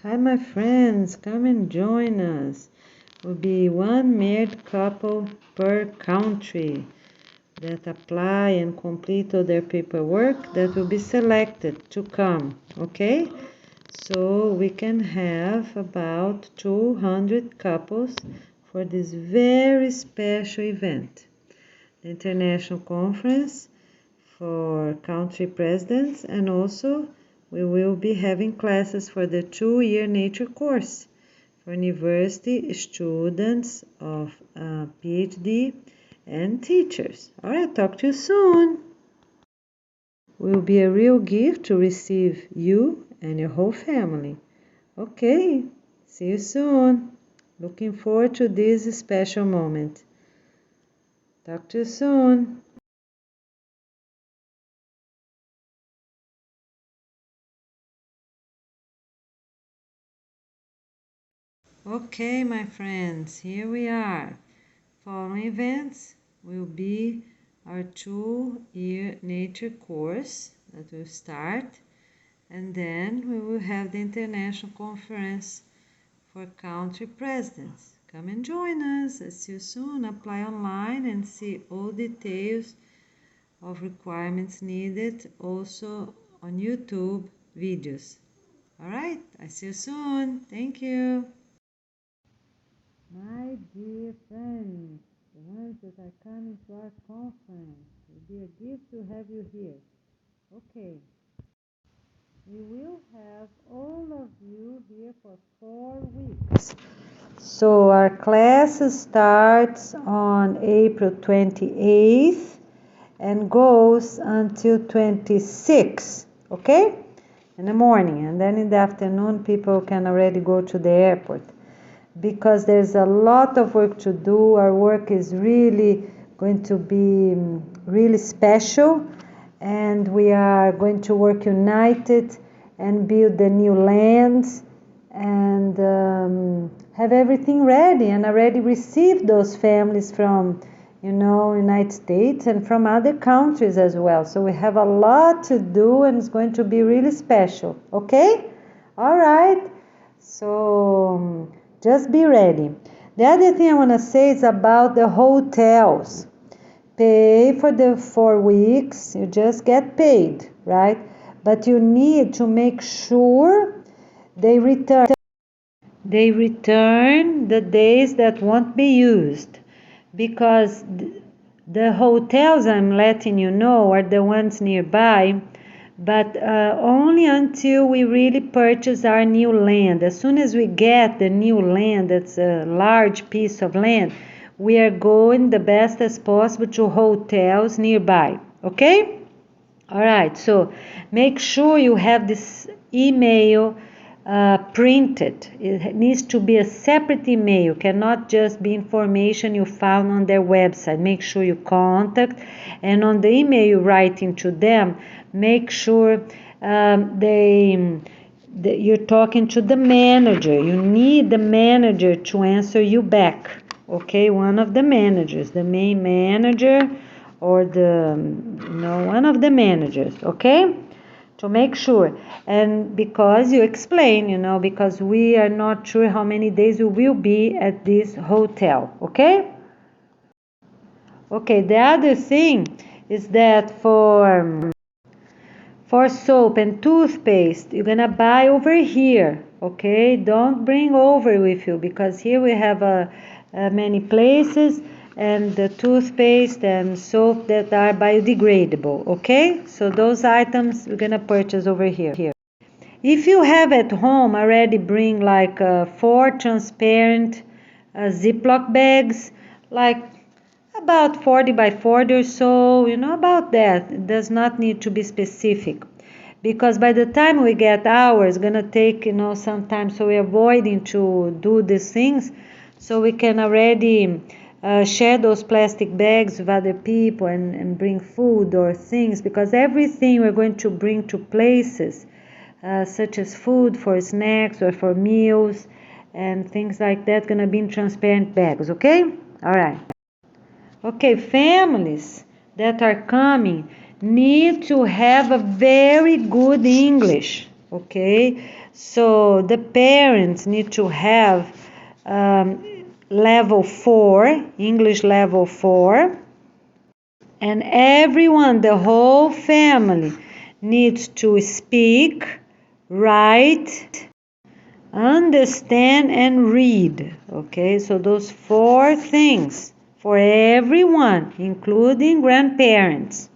Hi, my friends, come and join us. Will be one married couple per country that apply and complete all their paperwork that will be selected to come, okay? So we can have about 200 couples for this very special event. The International Conference for Country Presidents, and also we will be having classes for the 2-year nature course for university students of PhD and teachers. All right, talk to you soon. Will be a real gift to receive you and your whole family. Okay, see you soon. Looking forward to this special moment. Talk to you soon. Okay, my friends, here we are. Following events will be our 2-year nature course that will start, and then we will have the International Conference for Country Presidents. Come and join us. I'll see you soon. Apply online and see all details of requirements needed also on YouTube videos. All right, I see you soon. Thank you. My dear friends, the ones that are coming to our conference, it will be a gift to have you here. Okay, we will have all of you here for 4 weeks. So our class starts on April 28th and goes until 26th, okay? In the morning, and then in the afternoon people can already go to the airport, because there's a lot of work to do. Our work is really going to be really special, and we are going to work united and build the new lands and have everything ready and already receive those families from United States and from other countries as well. So we have a lot to do, and it's going to be really special. Okay? All right. So just be ready. The other thing I want to say is about the hotels. Pay for the 4 weeks. You just get paid, right? But you need to make sure they return the days that won't be used, because the hotels I'm letting you know are the ones nearby, but only until we really purchase our new land. As soon as we get the new land, that's a large piece of land, we are going the best as possible to hotels nearby. Okay? All right, so make sure you have this email printed. It needs to be a separate email, cannot just be information you found on their website. Make sure you contact, and on the email you're writing to them, make sure you're talking to the manager. You need the manager to answer you back. Okay, one of the managers, the main manager, or one of the managers. Okay, to make sure. And because you explain, because we are not sure how many days we will be at this hotel. Okay, the other thing is that for soap and toothpaste, you're gonna buy over here. Okay, don't bring over with you, because here we have many places, and the toothpaste and soap that are biodegradable. Okay, so those items we're gonna purchase over here. If you have at home, already bring like 4 transparent Ziploc bags, like about 40 by 40 or so, about that. It does not need to be specific, because by the time we get ours, it's gonna take some time. So we're avoiding to do these things, so we can already share those plastic bags with other people and bring food or things, because everything we're going to bring to places such as food for snacks or for meals and things like that, gonna be in transparent bags. Okay, all right. Okay, families that are coming need to have a very good English. okay? So the parents need to have level 4, English level 4, and everyone, the whole family, needs to speak, write, understand, and read, okay? So those 4 things for everyone, including grandparents.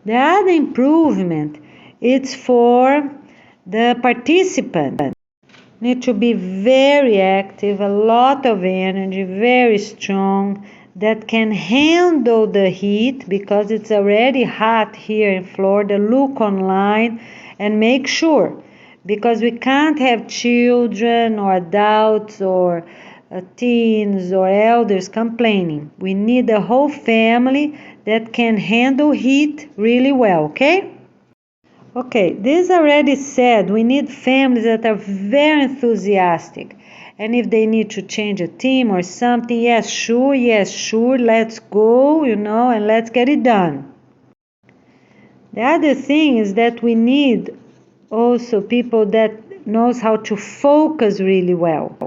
The other improvement, it's for the participant. Need to be very active, a lot of energy, very strong, that can handle the heat because it's already hot here in Florida. Look online and make sure, because we can't have children or adults or teens or elders complaining. We need the whole family that can handle heat really well, okay? Okay, this already said, we need families that are very enthusiastic. And if they need to change a team or something, yes, sure, let's go, and let's get it done. The other thing is that we need also people that knows how to focus really well.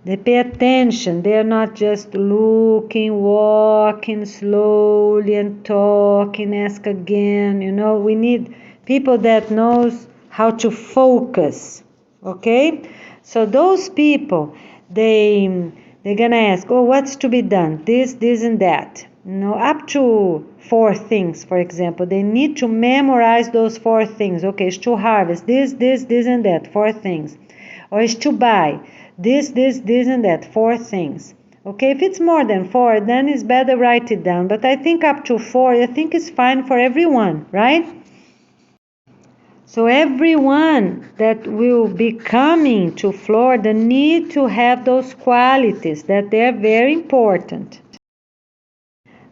They pay attention. They are not just looking, walking slowly and talking, ask again. We need people that knows how to focus. Okay? So those people, they're gonna ask, oh, what's to be done? This, and that. Up to 4 things, for example. They need to memorize those 4 things. Okay, it's to harvest this, and that. 4 things. Or it's to buy this, and that. 4 things. Okay, if it's more than 4, then it's better write it down. But I think up to 4, I think it's fine for everyone, right? So everyone that will be coming to Florida need to have those qualities, that they're very important.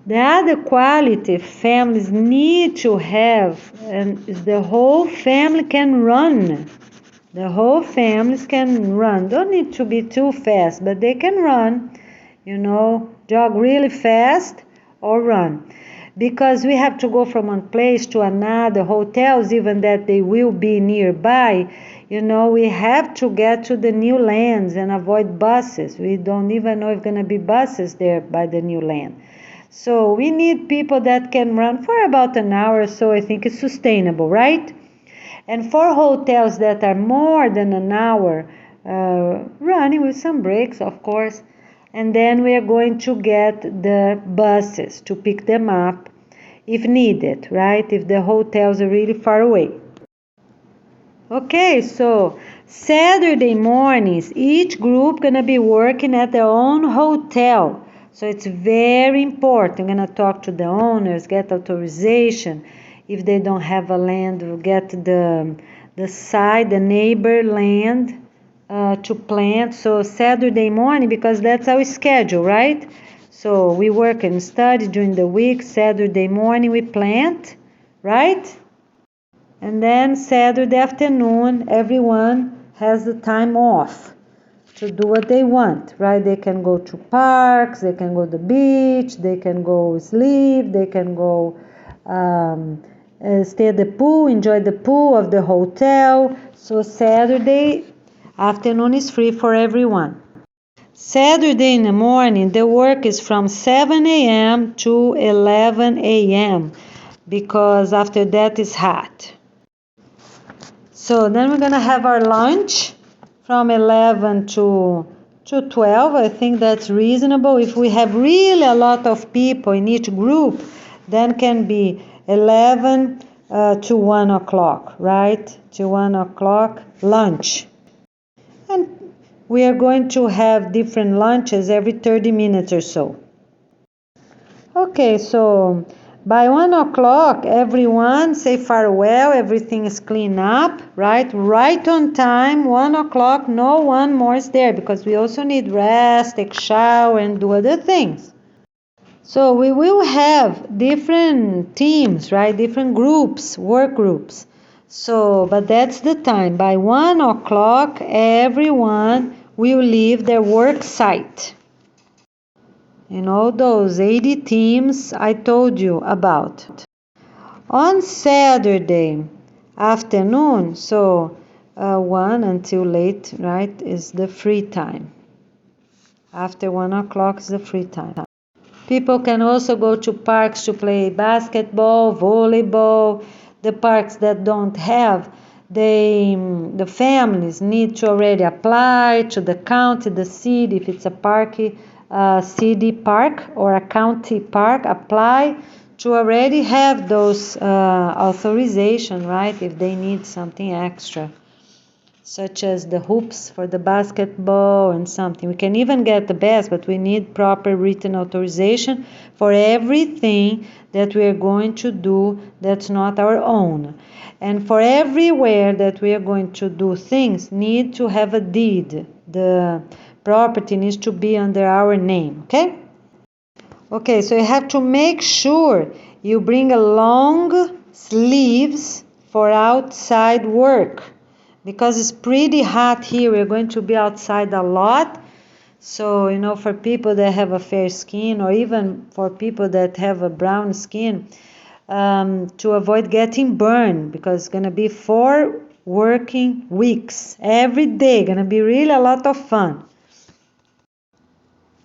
The other quality families need to have, and is the whole family can run. The whole families can run. Don't need to be too fast, but they can run, jog really fast or run. Because we have to go from one place to another, hotels even that they will be nearby, we have to get to the new lands and avoid buses. We don't even know if going to be buses there by the new land. So we need people that can run for about an hour or so. I think it's sustainable, right? And for hotels that are more than an hour running with some breaks, of course, and then we are going to get the buses to pick them up if needed, right? If the hotels are really far away. Okay, so Saturday mornings, each group gonna be working at their own hotel. So it's very important. I'm gonna talk to the owners, get authorization. If they don't have a land, we'll get the neighbor land to plant. So Saturday morning, because that's our schedule, right? So we work and study during the week. Saturday morning we plant, right? And then Saturday afternoon, everyone has the time off to do what they want, right? They can go to parks, they can go to the beach, they can go sleep, they can go stay at the pool, enjoy the pool of the hotel. So Saturday afternoon is free for everyone. Saturday in the morning, the work is from 7 a.m. to 11 a.m. because after that it's hot. So then we're going to have our lunch from 11 to 12. I think that's reasonable. If we have really a lot of people in each group, then can be 11 to 1 o'clock, right? To 1 o'clock, lunch. And we are going to have different lunches every 30 minutes or so. Okay, so by 1 o'clock, everyone say farewell, everything is cleaned up, right? Right on time, 1 o'clock, no one more is there because we also need rest, take shower, and do other things. So we will have different teams, right? Different groups, work groups. So, but that's the time. By 1 o'clock, everyone will leave their work site. Those 80 teams I told you about. On Saturday, afternoon, so 1 until late, right, is the free time. After 1 o'clock is the free time. People can also go to parks to play basketball, volleyball. The parks that don't have, the families need to already apply to the county, the city, if it's a city park or a county park, apply to already have those authorization, right, if they need something extra, such as the hoops for the basketball and something. We can even get the best, but we need proper written authorization for everything that we are going to do that's not our own. And for everywhere that we are going to do things, need to have a deed. The property needs to be under our name, okay? Okay, so you have to make sure you bring a long sleeves for outside work, because it's pretty hot here. We're going to be outside a lot. So, for people that have a fair skin, or even for people that have a brown skin, to avoid getting burned, because it's going to be 4 working weeks every day. Going to be really a lot of fun.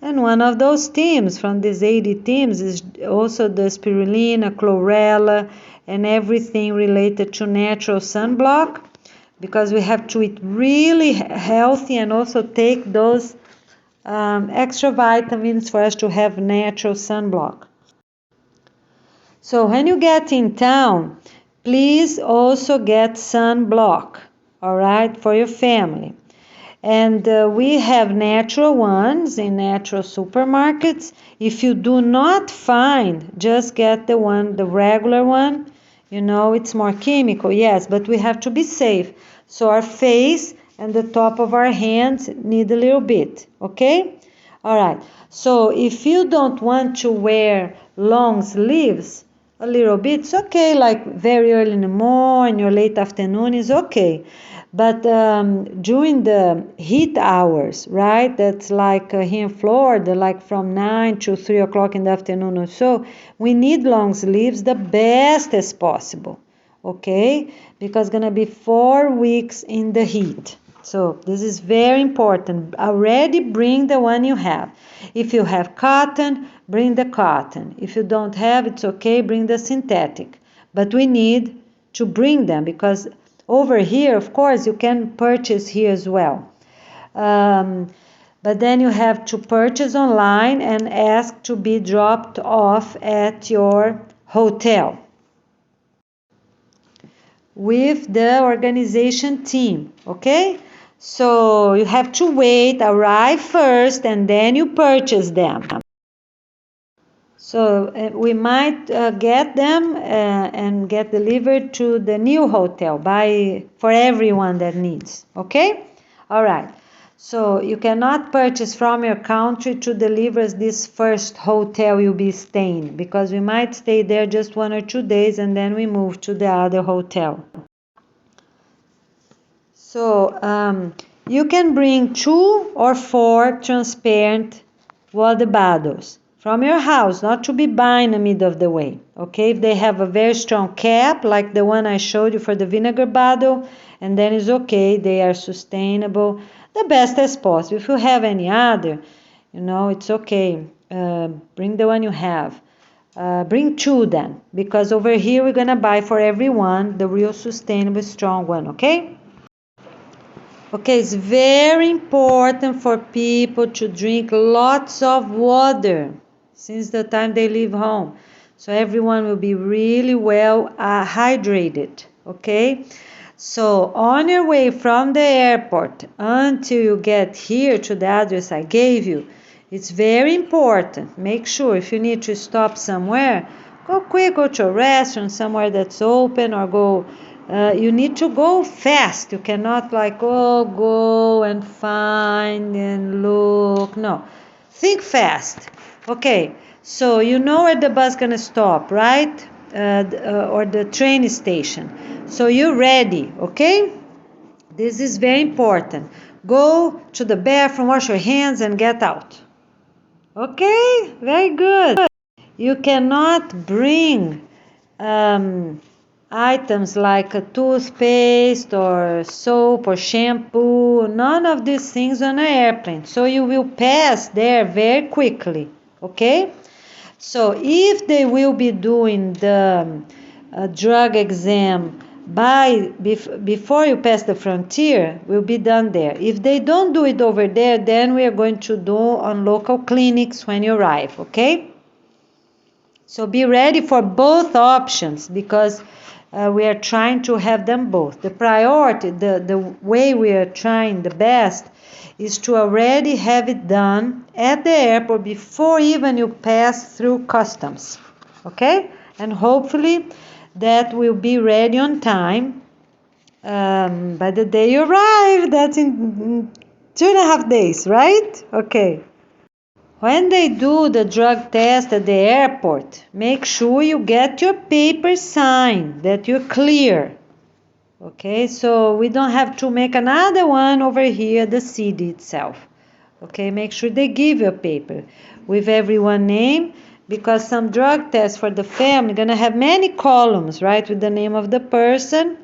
And one of those teams from these 80 teams is also the spirulina, chlorella, and everything related to natural sunblock, because we have to eat really healthy and also take those extra vitamins for us to have natural sunblock. So when you get in town, please also get sunblock, all right, for your family. And we have natural ones in natural supermarkets. If you do not find, just get the regular one. It's more chemical, yes, but we have to be safe. So our face and the top of our hands need a little bit, okay? All right. So if you don't want to wear long sleeves, a little bit, it's okay, like very early in the morning or late afternoon is okay. But during the heat hours, right, that's like here in Florida, like from 9 to 3 o'clock in the afternoon or so, we need long sleeves the best as possible, okay? Because it's going to be 4 weeks in the heat. So this is very important. Already bring the one you have. If you have cotton, bring the cotton. If you don't have, it's okay, bring the synthetic. But we need to bring them, because over here, of course, you can purchase here as well. But then you have to purchase online and ask to be dropped off at your hotel with the organization team, okay? So you have to wait, arrive first, and then you purchase them. So we might get them and get delivered to the new hotel for everyone that needs, okay? All right. So you cannot purchase from your country to deliver this first hotel you'll be staying, because we might stay there just 1 or 2 days and then we move to the other hotel. So you can bring 2 or 4 transparent water bottles from your house, not to be buying in the middle of the way, okay? If they have a very strong cap, like the one I showed you for the vinegar bottle, and then it's okay, they are sustainable, the best as possible. If you have any other, it's okay. Bring the one you have. Bring 2 then, because over here we're gonna buy for everyone the real sustainable strong one, okay? Okay, it's very important for people to drink lots of water since the time they leave home. So everyone will be really well hydrated, okay? So on your way from the airport until you get here to the address I gave you, it's very important. Make sure if you need to stop somewhere, go quick, go to a restaurant somewhere that's open, or go you need to go fast. You cannot go and find and look. No, think fast. Okay, so you know where the bus gonna stop, right? Or the train station. So you're ready, okay? This is very important. Go to the bathroom, wash your hands, and get out. Okay, very good. You cannot bring items like a toothpaste or soap or shampoo, none of these things on an airplane. So you will pass there very quickly, okay? So if they will be doing the drug exam before you pass the frontier, will be done there. If they don't do it over there, then we are going to do on local clinics when you arrive, okay? So be ready for both options because we are trying to have them both. The priority, the way we are trying the best is to already have it done at the airport before even you pass through customs, okay? And hopefully that will be ready on time by the day you arrive. That's in 2.5 days, right? Okay. When they do the drug test at the airport, make sure you get your paper signed that you're clear. Okay, so we don't have to make another one over here at the city itself. Okay, make sure they give you a paper with everyone's name because some drug tests for the family gonna have many columns, right, with the name of the person.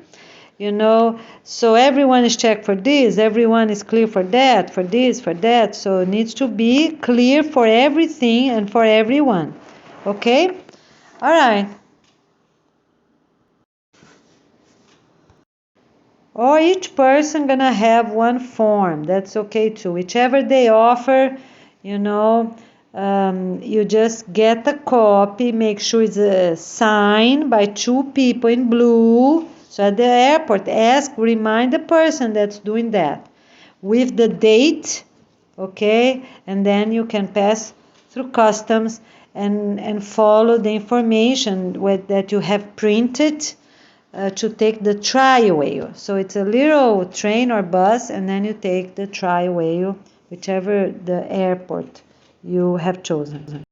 So everyone is checked for this, everyone is clear for that, for this, for that. So it needs to be clear for everything and for everyone. Okay? All right. Or each person gonna have one form. That's okay too. Whichever they offer, you just get a copy. Make sure it's signed by 2 people in blue. So at the airport, remind the person that's doing that with the date, okay? And then you can pass through customs and follow the information that you have printed to take the tri-whale. So it's a little train or bus, and then you take the tri-whale, whichever the airport you have chosen.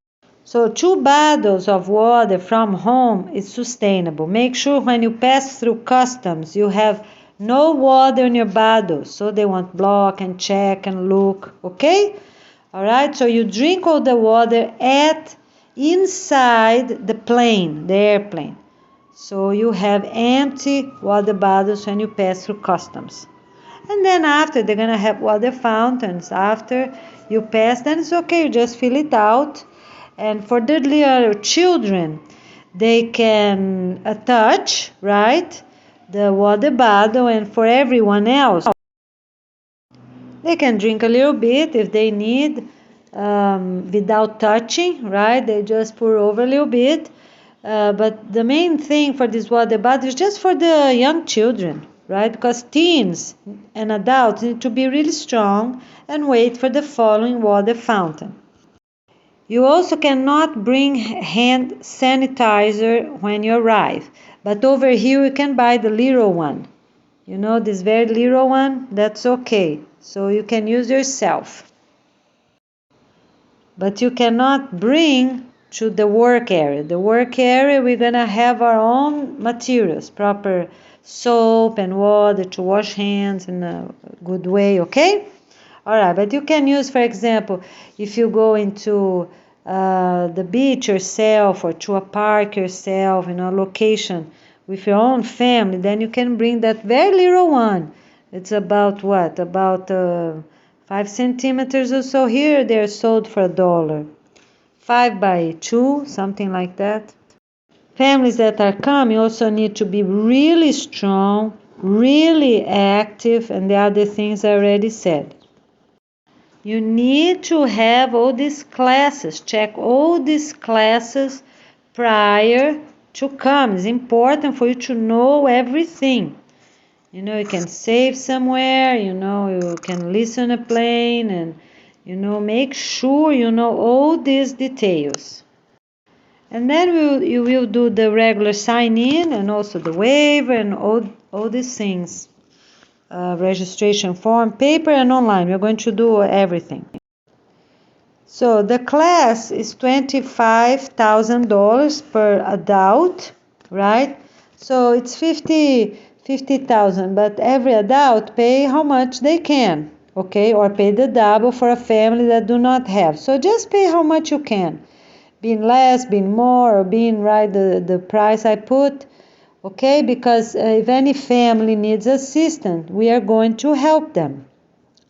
So 2 bottles of water from home is sustainable. Make sure when you pass through customs, you have no water in your bottle. So they won't block and check and look, okay? All right, so you drink all the water inside the airplane. So you have empty water bottles when you pass through customs. And then after, they're going to have water fountains. After you pass, then it's okay, you just fill it out. And for the little children, they can touch, right, the water bottle. And for everyone else, they can drink a little bit if they need without touching, right? They just pour over a little bit. But the main thing for this water bottle is just for the young children, right? Because teens and adults need to be really strong and wait for the following water fountain. You also cannot bring hand sanitizer when you arrive. But over here you can buy the little one. This very little one, that's okay. So you can use yourself. But you cannot bring to the work area. The work area, we're going to have our own materials, proper soap and water to wash hands in a good way, okay? All right, but you can use, for example, if you go into the beach yourself or to a park yourself, a location with your own family, then you can bring that very little one. It's about what? About 5 centimeters or so. Here they're sold for $1. 5 by 2, something like that. Families that are coming also need to be really strong, really active, and the other things I already said. You need to have all these classes, check all these classes prior to come. It's important for you to know everything. You can save somewhere, you can listen a plane and, make sure you know all these details. And then you will do the regular sign-in and also the waiver and all these things. Registration form, paper and online. We're going to do everything. So the class is $25,000 per adult, right? So it's 50,000, but every adult pay how much they can, okay? Or pay the double for a family that do not have. So just pay how much you can. Being less, being more, or being right the price I put, okay? Because if any family needs assistance, we are going to help them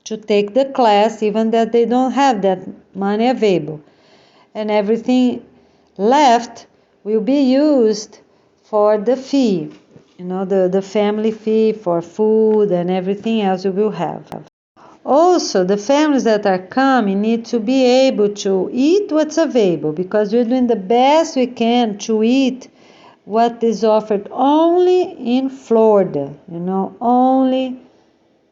to take the class, even that they don't have that money available. And everything left will be used for the fee, the family fee for food and everything else we will have. Also, the families that are coming need to be able to eat what's available, because we're doing the best we can to eat what is offered only in Florida, only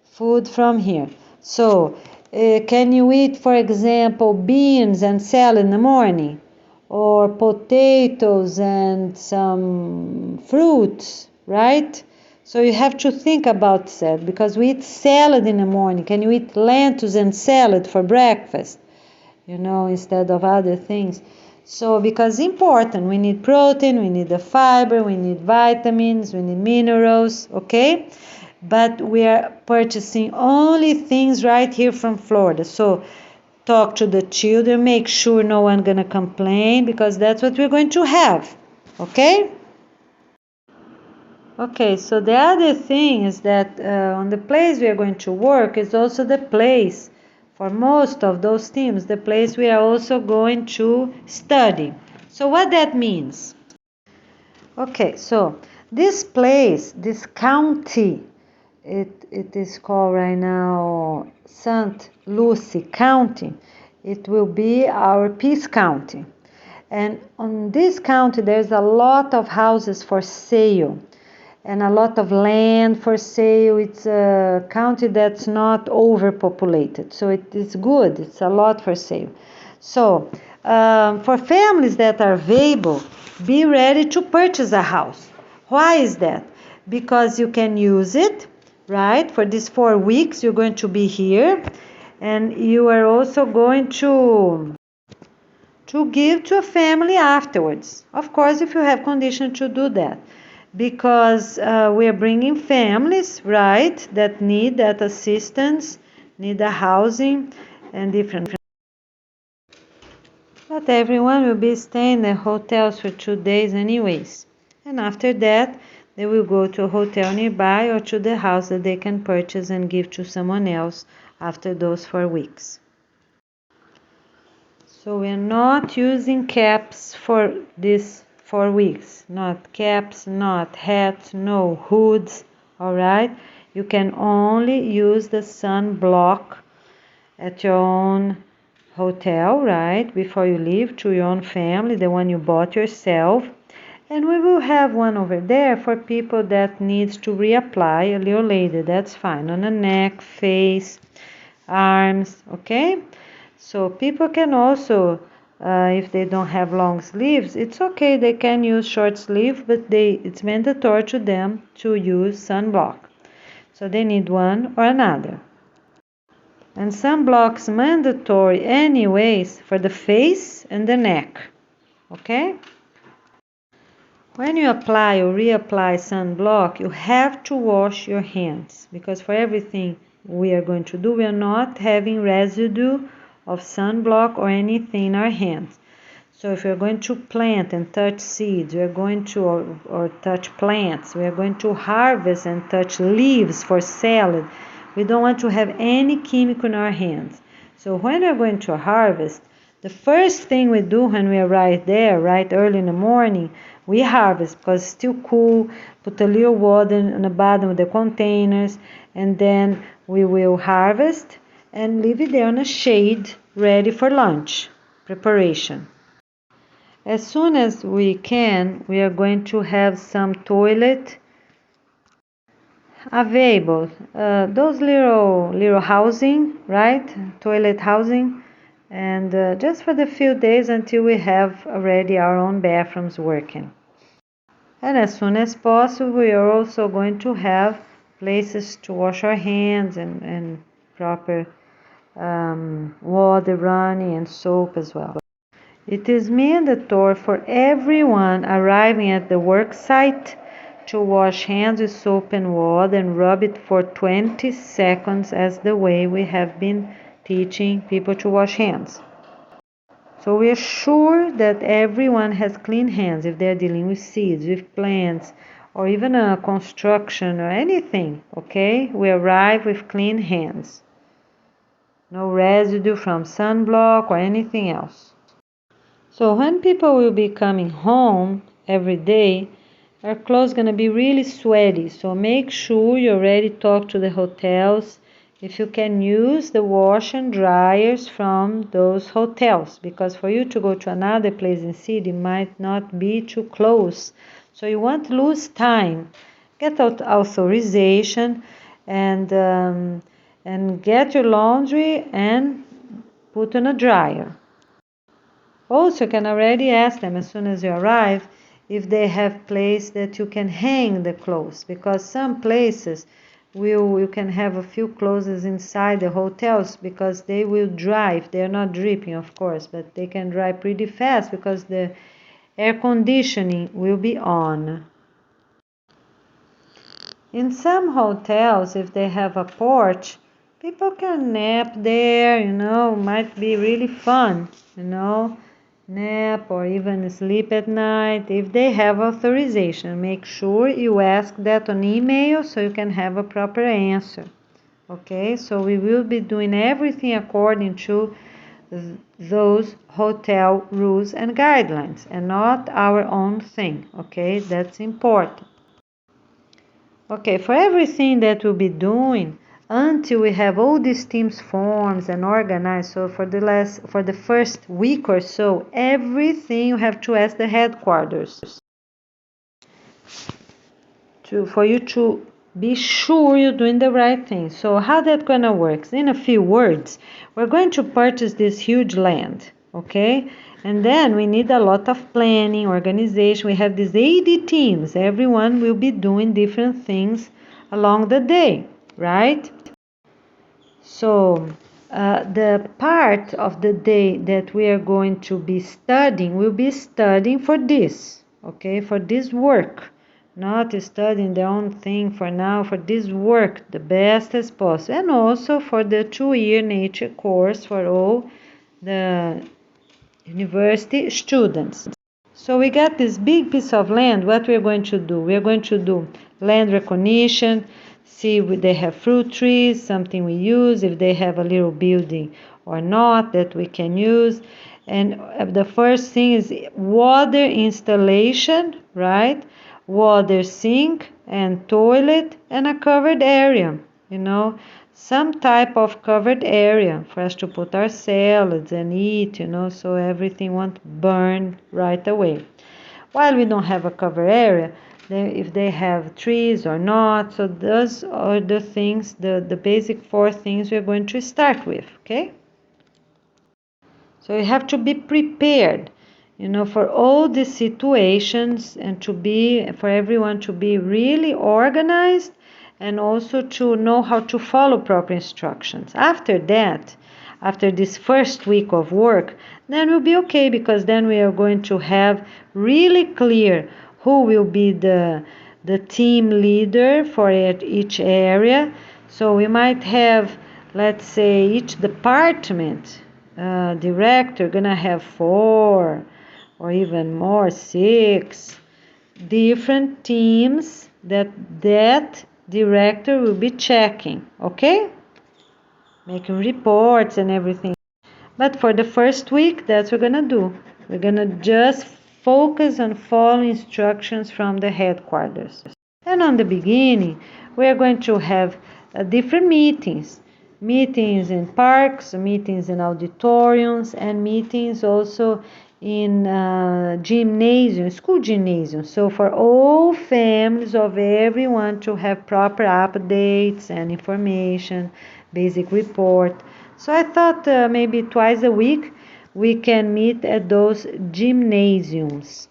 food from here. So, can you eat, for example, beans and salad in the morning? Or potatoes and some fruits, right? So you have to think about that, because we eat salad in the morning. Can you eat lentils and salad for breakfast? Instead of other things. So, because important, we need protein, we need the fiber, we need vitamins, we need minerals, okay? But we are purchasing only things right here from Florida. So, talk to the children, make sure no one gonna complain, because that's what we're going to have, okay? Okay, so the other thing is that on the place we are going to work is also the place, for most of those teams, the place we are also going to study. So what that means? Okay, so this place, this county, it is called right now St. Lucie County. It will be our Peace County. And on this county, there's a lot of houses for sale and a lot of land for sale. It's a county that's not overpopulated, so it is good. It's a lot for sale. So for families that are available, be ready to purchase a house. Why is that? Because you can use it, right? For these 4 weeks, you're going to be here, and you are also going to give to a family afterwards. Of course, if you have condition to do that, because we are bringing families, right, that need that assistance, need a housing and different. But everyone will be staying in hotels for 2 days anyways. And after that, they will go to a hotel nearby or to the house that they can purchase and give to someone else after those 4 weeks. So we're not using caps for this 4 weeks. Not caps, not hats, no hoods, alright? You can only use the sunblock at your own hotel, right? Before you leave, to your own family, the one you bought yourself. And we will have one over there for people that needs to reapply a little later. That's fine. On the neck, face, arms, okay? So people can also, if they don't have long sleeves, it's okay. They can use short sleeve, but it's mandatory to them to use sunblock. So they need one or another. And sunblock's mandatory anyways for the face and the neck, okay? When you apply or reapply sunblock, you have to wash your hands, because for everything we are going to do, we are not having residue of sunblock or anything in our hands. So if you're going to plant and touch seeds, we are going to, or touch plants, we are going to harvest and touch leaves for salad, we don't want to have any chemical in our hands. So when we're going to harvest, the first thing we do when we are right there, right early in the morning, we harvest, because it's still cool, put a little water on the bottom of the containers, and then we will harvest and leave it there on a shade, ready for lunch preparation. As soon as we can, we are going to have some toilet available. Those little housing, right? Toilet housing, and just for the few days until we have already our own bathrooms working. And as soon as possible, we are also going to have places to wash our hands and proper water running and soap as well. It is mandatory for everyone arriving at the work site to wash hands with soap and water and rub it for 20 seconds, as the way we have been teaching people to wash hands. So we are sure that everyone has clean hands if they're dealing with seeds, with plants, or even a construction or anything, okay? We arrive with clean hands. No residue from sunblock or anything else. So when people will be coming home every day, our clothes gonna be really sweaty. So make sure you already talk to the hotels if you can use the wash and dryers from those hotels, because for you to go to another place in city might not be too close. So you won't lose time. Get out authorization and get your laundry and put on a dryer. Also, you can already ask them as soon as you arrive if they have place that you can hang the clothes, because some places you can have a few clothes inside the hotels because they will dry. If they're not dripping, of course, but they can dry pretty fast because the air conditioning will be on. In some hotels, if they have a porch, people can nap there, might be really fun, nap or even sleep at night if they have authorization. Make sure you ask that on email so you can have a proper answer. Okay, so we will be doing everything according to those hotel rules and guidelines and not our own thing. Okay, that's important. Okay, for everything that we'll be doing until we have all these teams formed and organized, so for the first week or so, everything you have to ask the headquarters for you to be sure you're doing the right thing. So how that gonna work? In a few words, we're going to purchase this huge land, okay? And then we need a lot of planning, organization. We have these 80 teams. Everyone will be doing different things along the day, right? So the part of the day that we are going to be studying, we'll be studying for this, okay? For this work. Not studying their own thing for now, for this work the best as possible. And also for the 2-year nature course for all the university students. So we got this big piece of land. What we're going to do? We're going to do land recognition, see if they have fruit trees, something we use, if they have a little building or not that we can use. And the first thing is water installation, right? Water sink and toilet and a covered area, some type of covered area for us to put our salads and eat, so everything won't burn right away. While we don't have a covered area, if they have trees or not, so those are the things, the basic 4 things we're going to start with, okay? So you have to be prepared, for all these situations and for everyone to be really organized and also to know how to follow proper instructions. After that, after this first week of work, then we'll be okay, because then we are going to have really clear who will be the team leader for each area. So we might have, let's say, each department director gonna have 4 or even more, 6 different teams that director will be checking, okay? Making reports and everything. But for the first week, that's what we're gonna do. We're gonna just focus on following instructions from the headquarters. And on the beginning, we're going to have different meetings. Meetings in parks, meetings in auditoriums, and meetings also in gymnasium, school gymnasium. So for all families of everyone to have proper updates and information, basic report. So I thought maybe twice a week we can meet at those gymnasiums.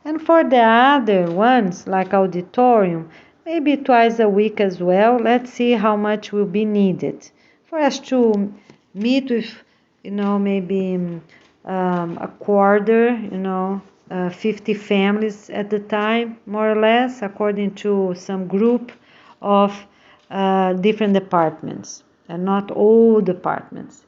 And for the other ones, like auditorium, maybe twice a week as well. Let's see how much will be needed for us to meet with, maybe a quarter, 50 families at the time, more or less, according to some group of different departments, and not all departments.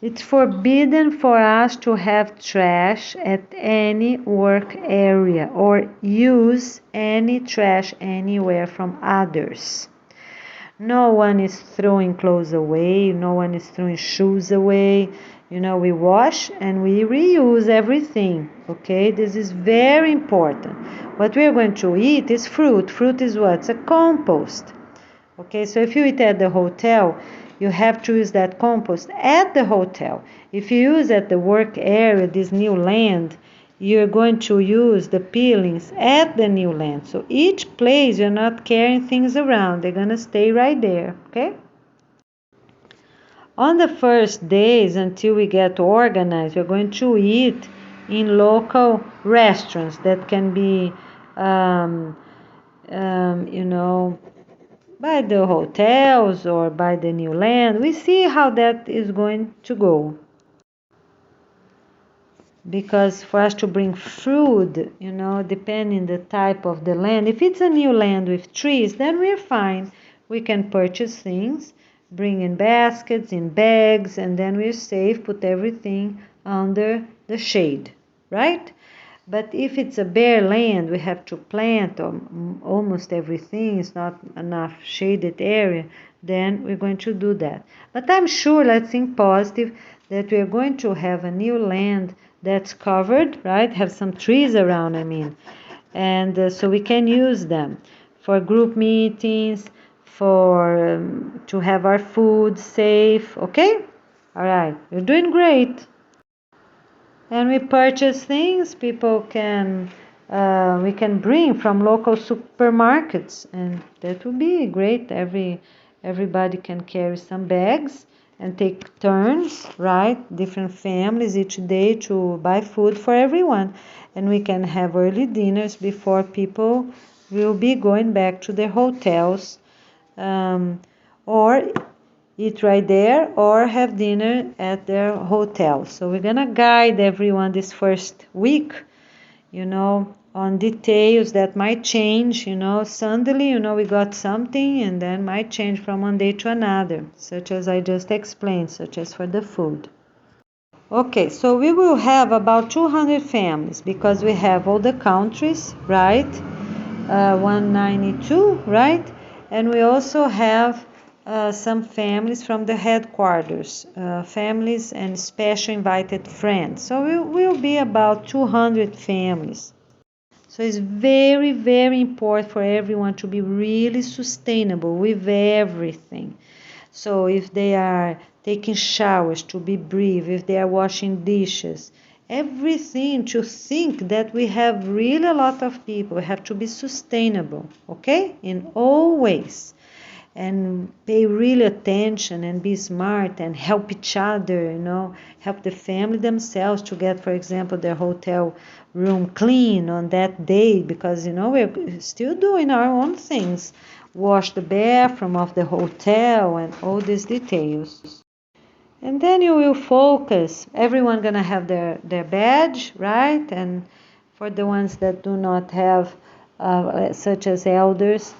It's forbidden for us to have trash at any work area or use any trash anywhere from others. No one is throwing clothes away, no one is throwing shoes away. We wash and we reuse everything, okay? This is very important. What we are going to eat is fruit. Fruit is what? It's a compost. Okay, so if you eat at the hotel, you have to use that compost at the hotel. If you use at the work area, this new land, you're going to use the peelings at the new land. So each place, you're not carrying things around. They're going to stay right there, okay? On the first days, until we get organized, we're going to eat in local restaurants that can be, by the hotels or by the new land. We see how that is going to go. Because for us to bring food, depending the type of the land, if it's a new land with trees, then we're fine. We can purchase things, bring in baskets, in bags, and then we're safe, put everything under the shade, right? But if it's a bare land, we have to plant almost everything. It's not enough shaded area, then we're going to do that. But I'm sure, let's think positive, that we're going to have a new land that's covered, right? Have some trees around, and so we can use them for group meetings, for to have our food safe, okay? All right, you're doing great. And we purchase things people can we can bring from local supermarkets, and that would be great. Everybody can carry some bags and take turns, right? Different families each day to buy food for everyone, and we can have early dinners before people will be going back to their hotels, or eat right there or have dinner at their hotel. So we're gonna guide everyone this first week, on details that might change. Suddenly, we got something and then might change from one day to another, such as I just explained, such as for the food. Okay, so we will have about 200 families because we have all the countries, right? 192, right? And we also have some families from the headquarters, families and special invited friends. So we will be about 200 families. So it's very, very important for everyone to be really sustainable with everything. So if they are taking showers, to be brief, if they are washing dishes, everything, to think that we have really a lot of people. We have to be sustainable, okay? In all ways. And pay really attention and be smart and help each other, help the family themselves to get, for example, their hotel room clean on that day, because, we're still doing our own things. Wash the bathroom of the hotel and all these details. And then you will focus. Everyone gonna have their badge, right? And for the ones that do not have, such as elders,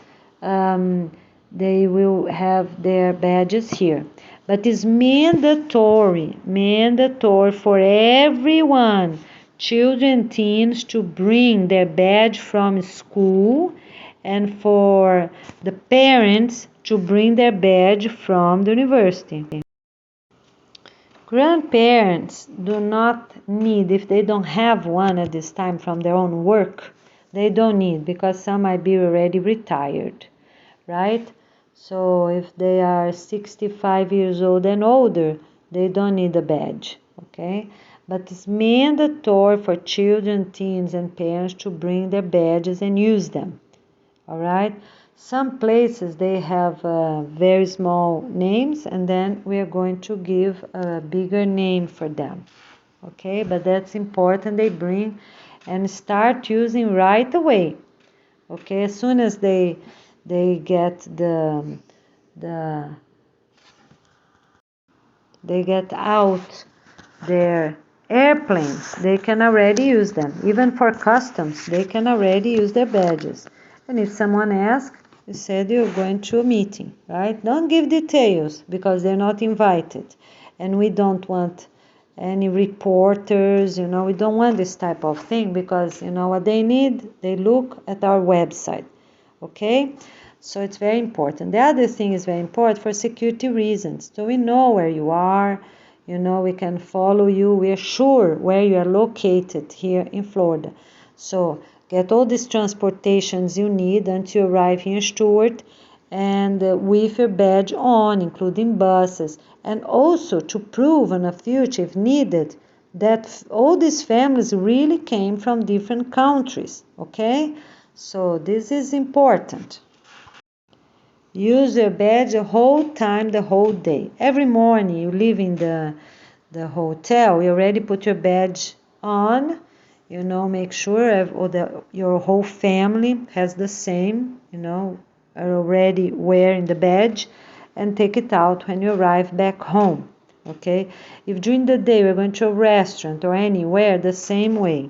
they will have their badges here. But it's mandatory for everyone, children, teens, to bring their badge from school, and for the parents to bring their badge from the university. Grandparents do not need, if they don't have one at this time from their own work, they don't need, because some might be already retired, right? So if they are 65 years old and older, they don't need a badge, okay? But it's mandatory for children, teens, and parents to bring their badges and use them, all right? Some places they have very small names, and then we are going to give a bigger name for them, okay? But that's important, they bring and start using right away, okay? As soon as they get they get out their airplanes, they can already use them. Even for customs, they can already use their badges. And if someone asks, you said you're going to a meeting, right? Don't give details because they're not invited. and we don't want any reporters, we don't want this type of thing, because what they need, they look at our website. Okay, so it's very important. The other thing is very important for security reasons, so we know where you are, we can follow you, we are sure where you are located here in Florida. So get all these transportations you need until you arrive here in Stuart, and with your badge on, including buses, and also to prove in the future, if needed, that all these families really came from different countries. Okay, so this is important. Use your badge the whole time, the whole day. Every morning you leave in the hotel, you already put your badge on, make sure your whole family has the same, are already wearing the badge, and take it out when you arrive back home. Okay, if during the day we're going to a restaurant or anywhere, the same way.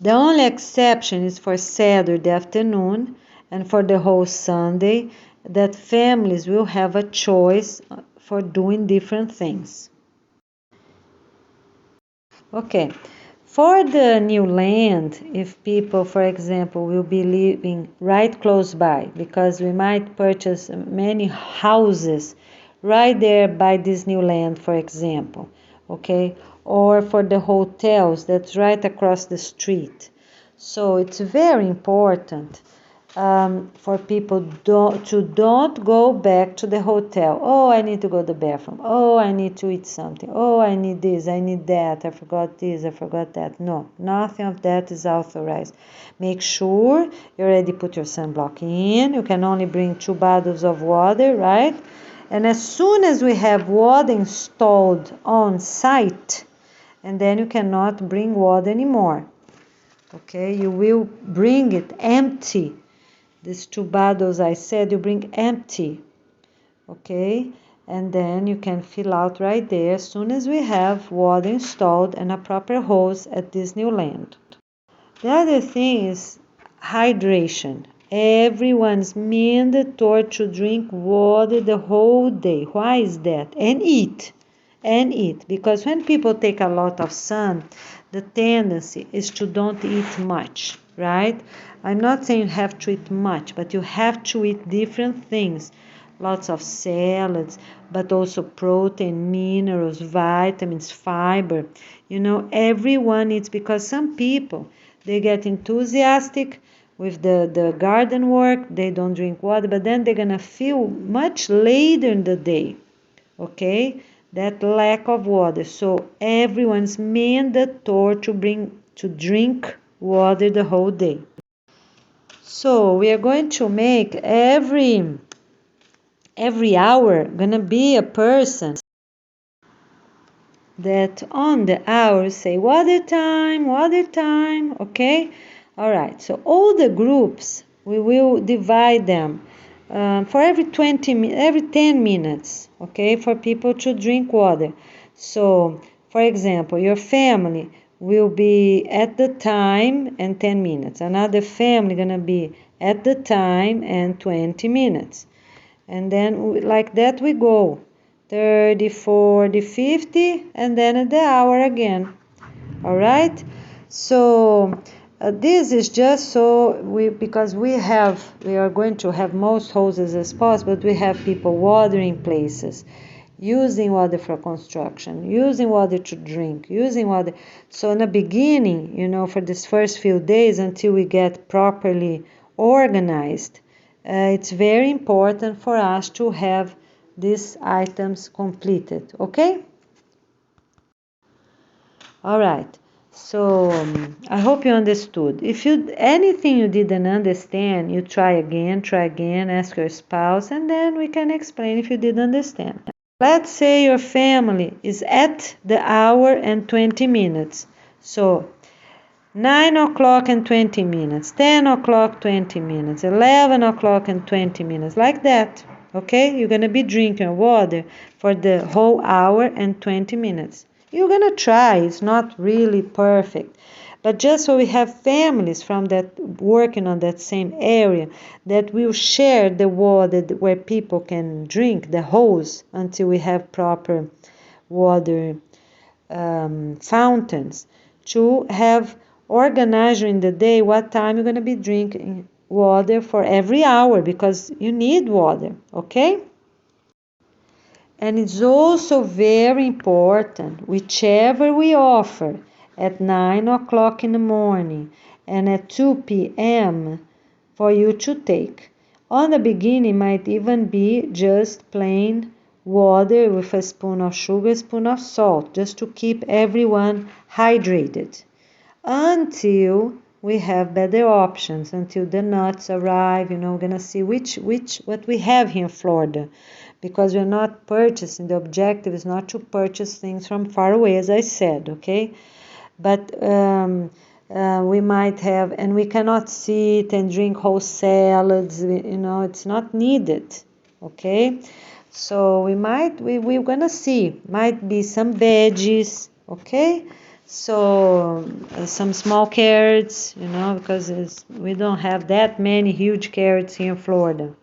The only exception is for Saturday afternoon and for the whole Sunday, that families will have a choice for doing different things. Okay, for the new land, if people, for example, will be living right close by, because we might purchase many houses right there by this new land, for example, okay, or for the hotels that's right across the street. So it's very important for people don't go back to the hotel. Oh, I need to go to the bathroom. Oh, I need to eat something. Oh, I need this, I need that. I forgot this, I forgot that. No, nothing of that is authorized. Make sure you already put your sunblock in. You can only bring 2 bottles of water, right? And as soon as we have water installed on site, and then you cannot bring water anymore. Okay, you will bring it empty. These 2 bottles I said, you bring empty. Okay, and then you can fill out right there as soon as we have water installed and a proper hose at Disneyland. The other thing is hydration. Everyone's mandatory to drink water the whole day. Why is that? And eat. Because when people take a lot of sun, the tendency is to don't eat much, right? I'm not saying you have to eat much, but you have to eat different things. Lots of salads, but also protein, minerals, vitamins, fiber. Everyone eats, because some people, they get enthusiastic with the garden work, they don't drink water, but then they're gonna feel much later in the day, okay, that lack of water. So everyone's mandatory to drink water the whole day. So we are going to make every hour gonna be a person that on the hour say water time, okay? All right, so all the groups, we will divide them for every 10 minutes, okay, for people to drink water. So, for example, your family will be at the time and 10 minutes. Another family gonna be at the time and 20 minutes. And then like that we go. 30, 40, 50, and then at the hour again. All right? So this is just so because we are going to have most hoses as possible, but we have people watering places, using water for construction, using water to drink, using water. So in the beginning, for this first few days until we get properly organized, it's very important for us to have these items completed. Okay? All right. So I hope you understood. If anything you didn't understand, you try again, ask your spouse, and then we can explain if you didn't understand. Let's say your family is at the hour and 20 minutes. So 9 o'clock and 20 minutes, 10 o'clock, 20 minutes, 11 o'clock and 20 minutes, like that. Okay, you're going to be drinking water for the whole hour and 20 minutes. You're going to try. It's not really perfect, But just so we have families from that working on that same area that will share the water where people can drink, the hose, until we have proper water fountains, to have organized during the day what time you're going to be drinking water for every hour, because you need water, okay? And it's also very important, whichever we offer at 9 o'clock in the morning and at 2 p.m. for you to take. On the beginning, might even be just plain water with a spoon of sugar, a spoon of salt, just to keep everyone hydrated until we have better options, until the nuts arrive. We're gonna see what we have here in Florida, because we're not purchasing. The objective is not to purchase things from far away, as I said, okay? But we might have, and we cannot sit and drink whole salads. It's not needed, okay? So we're gonna see. Might be some veggies, okay? So some small carrots, because we don't have that many huge carrots here in Florida.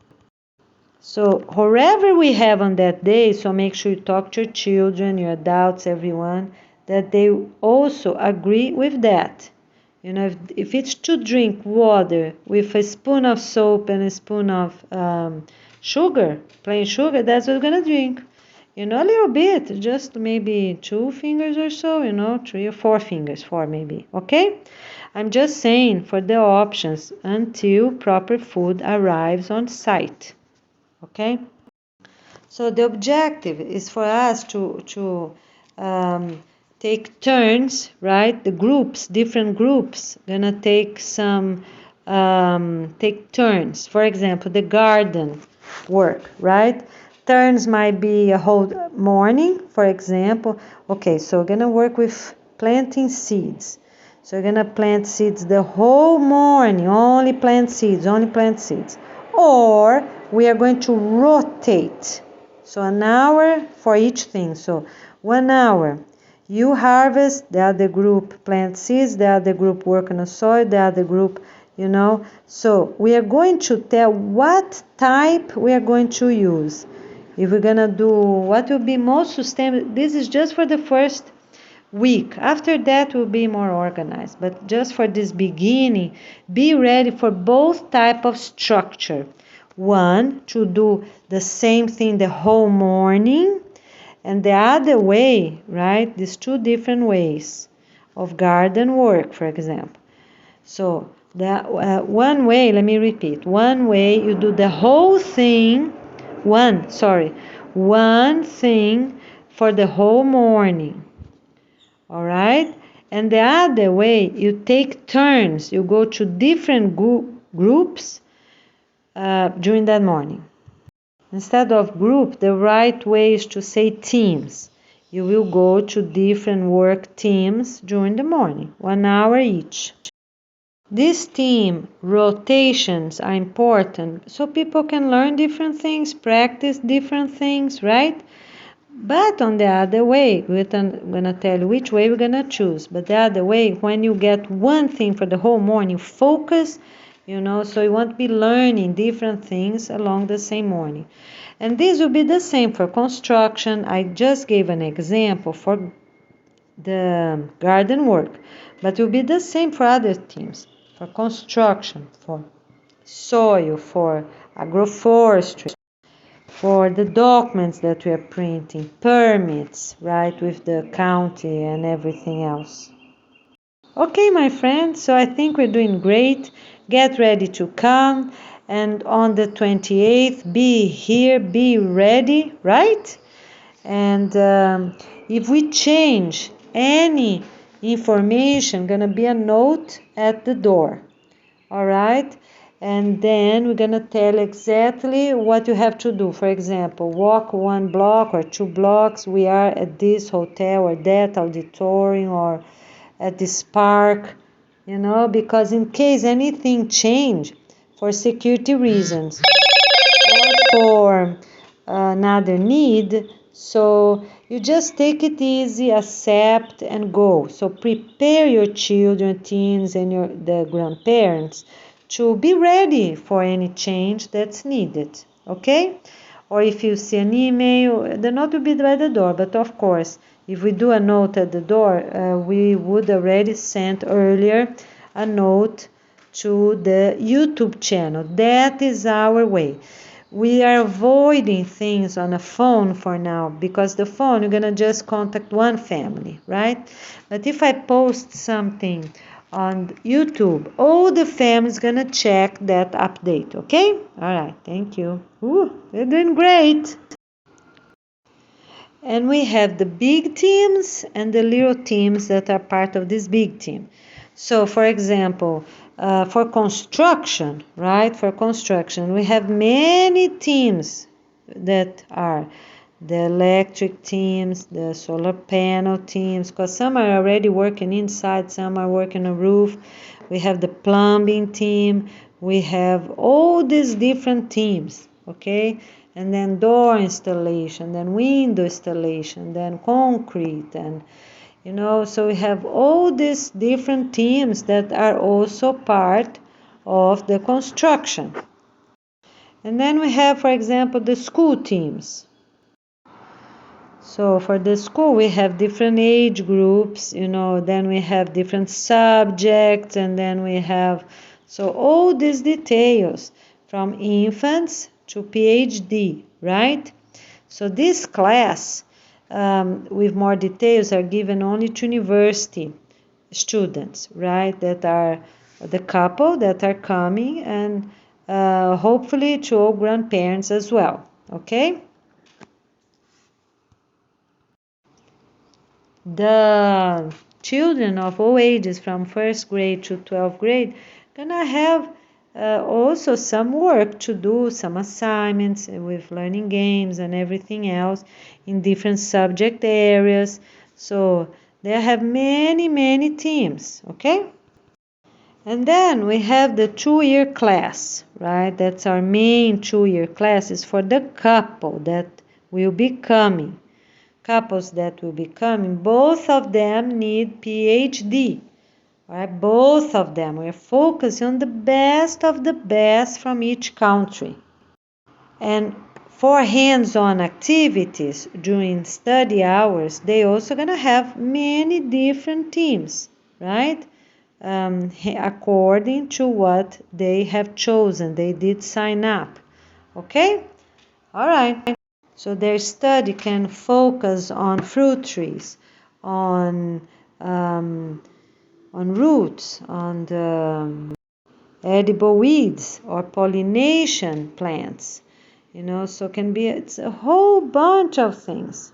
So whoever we have on that day, so make sure you talk to your children, your adults, everyone, that they also agree with that. If it's to drink water with a spoon of soap and a spoon of sugar, plain sugar, that's what we're gonna drink. A little bit, just maybe 2 fingers or so, 3 or 4 fingers, 4 maybe, okay? I'm just saying for the options until proper food arrives on site, okay? So the objective is for us to take turns, right? The groups, different groups, gonna take take turns. For example, the garden work, right? Turns might be a whole morning, for example. Okay, so we're gonna work with planting seeds. So we're gonna plant seeds the whole morning, only plant seeds. Or we are going to rotate. So an hour for each thing. So 1 hour you harvest, the other group plant seeds, the other group work on the soil, the other group, So we are going to tell what type we are going to use. If we're going to do what will be most sustainable, this is just for the first week. After that, we'll be more organized. But just for this beginning, be ready for both type of structure. One, to do the same thing the whole morning, and the other way, right? These 2 different ways of garden work, for example. So one way, let me repeat. One way you do the whole thing, one thing for the whole morning. All right? And the other way, you take turns. You go to different groups during that morning. Instead of group, the right way is to say teams. You will go to different work teams during the morning, 1 hour each. These team rotations are important so people can learn different things, practice different things, right? But on the other way, I'm going to tell you which way we're going to choose. But the other way, when you get one thing for the whole morning, focus, so you won't be learning different things along the same morning. And this will be the same for construction. I just gave an example for the garden work, but it will be the same for other teams, for construction, for soil, for agroforestry, for the documents that we are printing, permits, right, with the county and everything else. Okay, my friends, so I think we're doing great. Get ready to come, and on the 28th, be here, be ready, right? And if we change any information, gonna be a note at the door, all right? And then we're gonna tell exactly what you have to do. For example, walk 1 block or 2 blocks. We are at this hotel or that auditorium or at this park, because in case anything change for security reasons or for another need, So you just take it easy, accept, and go. So prepare your children, teens, and the grandparents to be ready for any change that's needed. Okay? Or if you see an email, the note will be by the door. But of course, if we do a note at the door, we would already send earlier a note to the YouTube channel. That is our way. We are avoiding things on a phone for now because the phone, you're going to just contact one family, right? But if I post something on YouTube, all the families going to check that update, okay? All right, thank you. Ooh, they're doing great. And we have the big teams and the little teams that are part of this big team. So, for example, for construction, right? For construction, we have many teams that are the electric teams, the solar panel teams, because some are already working inside, some are working on roof. We have the plumbing team. We have all these different teams, okay? And then door installation, then window installation, then concrete, and so we have all these different teams that are also part of the construction. And then we have, for example, the school teams. So for the school, we have different age groups, then we have different subjects, and then we have, so all these details from infants to PhD, right? So this class with more details are given only to university students, right? That are the couple that are coming, and hopefully to all grandparents as well, okay? The children of all ages from first grade to 12th grade gonna have also some work to do, some assignments with learning games and everything else in different subject areas. So they have many teams, okay? And then we have the 2-year class, right? That's our main 2-year class, is for the couple that will be coming. Couples that will be coming, both of them need PhD, right? Both of them. We're focusing on the best of the best from each country. And for hands-on activities during study hours, they also gonna have many different teams, right? According to what they have chosen. They did sign up. Okay? All right. So their study can focus on fruit trees, on roots, on the edible weeds or pollination plants. So it's a whole bunch of things.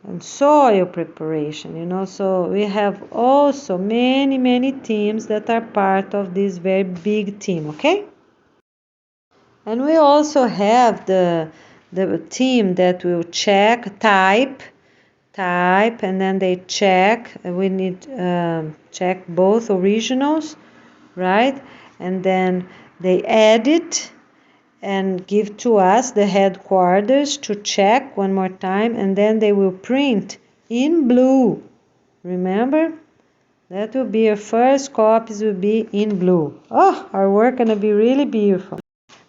And soil preparation, so we have also many teams that are part of this very big team, okay? And we also have the team that will type, and then they check. We need check both originals, right? And then they edit and give to us, the headquarters, to check one more time, and then they will print in blue. Remember? That will be our first copies will be in blue. Oh, our work gonna be really beautiful.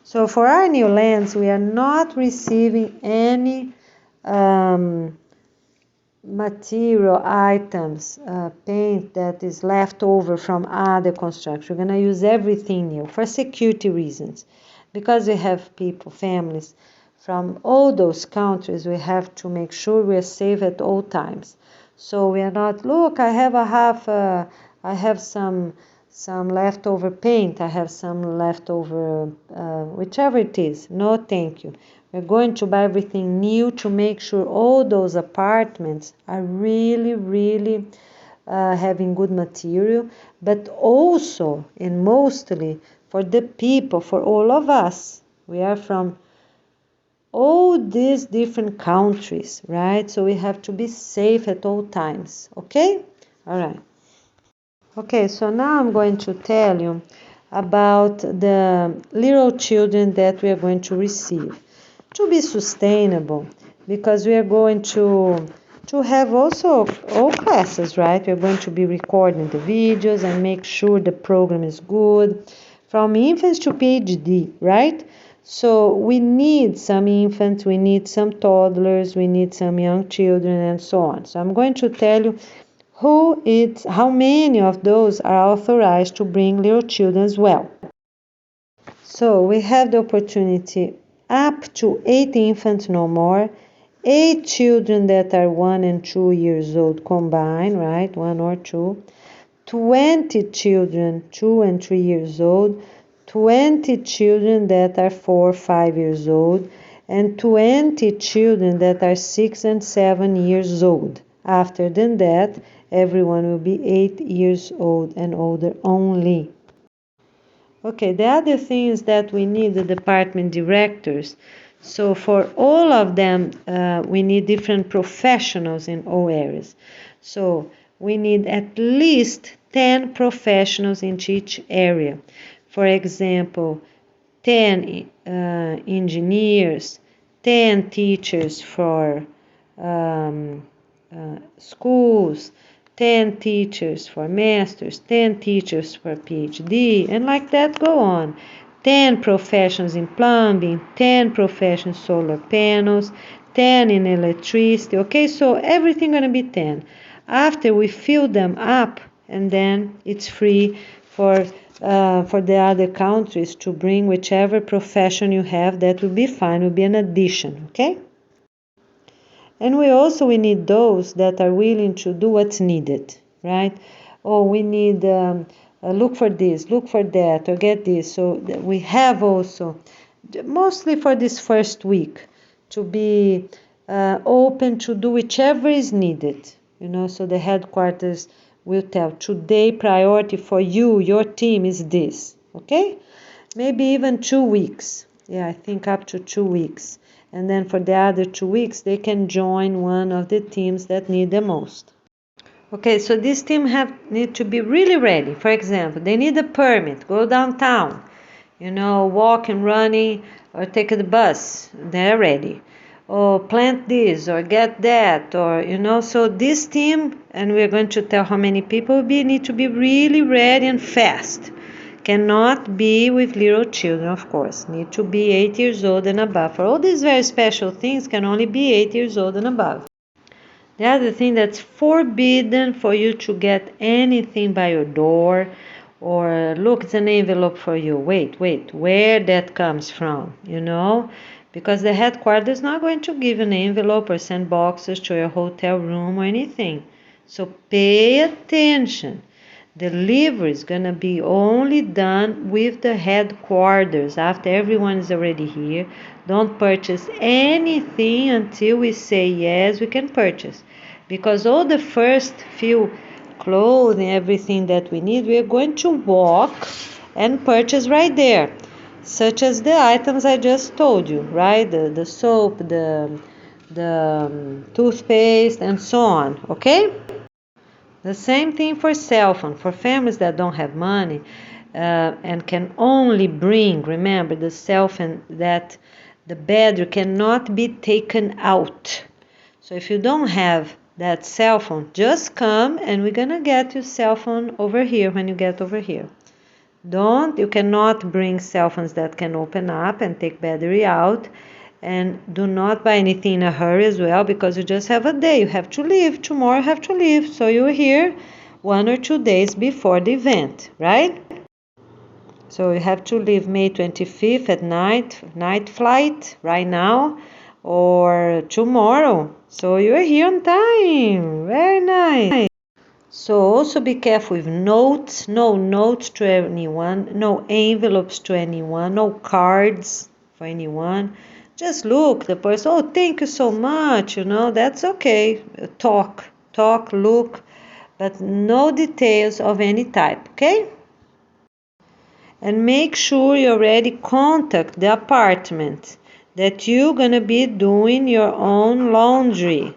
So for our new lands, we are not receiving any material items, paint that is left over from other construction. We're going to use everything new for security reasons. Because we have people, families from all those countries, we have to make sure we're safe at all times. So we are not, look, I have some leftover paint, I have some leftover, whichever it is. No, thank you. We're going to buy everything new to make sure all those apartments are really having good material, but also and mostly for the people, for all of us. We are from all these different countries, right? So we have to be safe at all times, okay? All right. Okay, so now I'm going to tell you about the little children that we are going to receive. To be sustainable, because we are going to have also all classes, right? We're going to be recording the videos and make sure the program is good from infants to PhD, right? So we need some infants, we need some toddlers, we need some young children, and so on. So I'm going to tell you how many of those are authorized to bring little children as well. So we have the opportunity up to 8 infants, no more, 8 children that are 1 and 2 years old combined, right? 1 or 2, 20 children 2 and 3 years old, 20 children that are 4 or 5 years old, and 20 children that are 6 and 7 years old. After that, everyone will be 8 years old and older only. Okay, the other thing is that we need the department directors. So for all of them, we need different professionals in all areas. So we need at least 10 professionals in each area. For example, 10 engineers, 10 teachers for schools, 10 teachers for masters, 10 teachers for PhD, and like that go on. 10 professions in plumbing, 10 professions solar panels, 10 in electricity. Okay, so everything gonna be 10. After we fill them up, and then it's free for the other countries to bring whichever profession you have. That will be fine, will be an addition, okay? And we need those that are willing to do what's needed, right? Oh, we need, look for this, look for that, or get this. So we have also, mostly for this first week, to be open to do whichever is needed, so the headquarters will tell, today priority for you, your team is this, okay? Maybe even 2 weeks. Yeah, I think up to 2 weeks. And then for the other 2 weeks, they can join one of the teams that need the most. Okay, so this team need to be really ready. For example, they need a permit, go downtown, walk and running, or take the bus, they're ready. Or plant this, or get that, or, so this team, and we're going to tell how many people will be, need to be really ready and fast. Cannot be with little children, of course. Need to be 8 years old and above. For all these very special things, can only be 8 years old and above. The other thing that's forbidden for you to get anything by your door, or look, it's an envelope for you. Wait, where that comes from, because the headquarters is not going to give an envelope or send boxes to your hotel room or anything. So pay attention. Delivery is going to be only done with the headquarters after everyone is already here. Don't purchase anything until we say yes, we can purchase. Because all the first few clothing, everything that we need, we are going to walk and purchase right there. Such as the items I just told you, right? The soap, the toothpaste, and so on, okay? The same thing for cell phone. For families that don't have money and can only bring, remember, the cell phone, that the battery cannot be taken out. So if you don't have that cell phone, just come and we're going to get your cell phone over here when you get over here. You cannot bring cell phones that can open up and take battery out. And do not buy anything in a hurry as well, because you just have a day. You have to leave. Tomorrow you have to leave. So you're here 1 or 2 days before the event, right? So you have to leave May 25th at night flight right now, or tomorrow. So you're here on time. Very nice. So also be careful with notes. No notes to anyone. No envelopes to anyone. No cards for anyone. Just look, the person, oh, thank you so much, that's okay. Talk, look, but no details of any type, okay? And make sure you already contact the apartment that you're going to be doing your own laundry,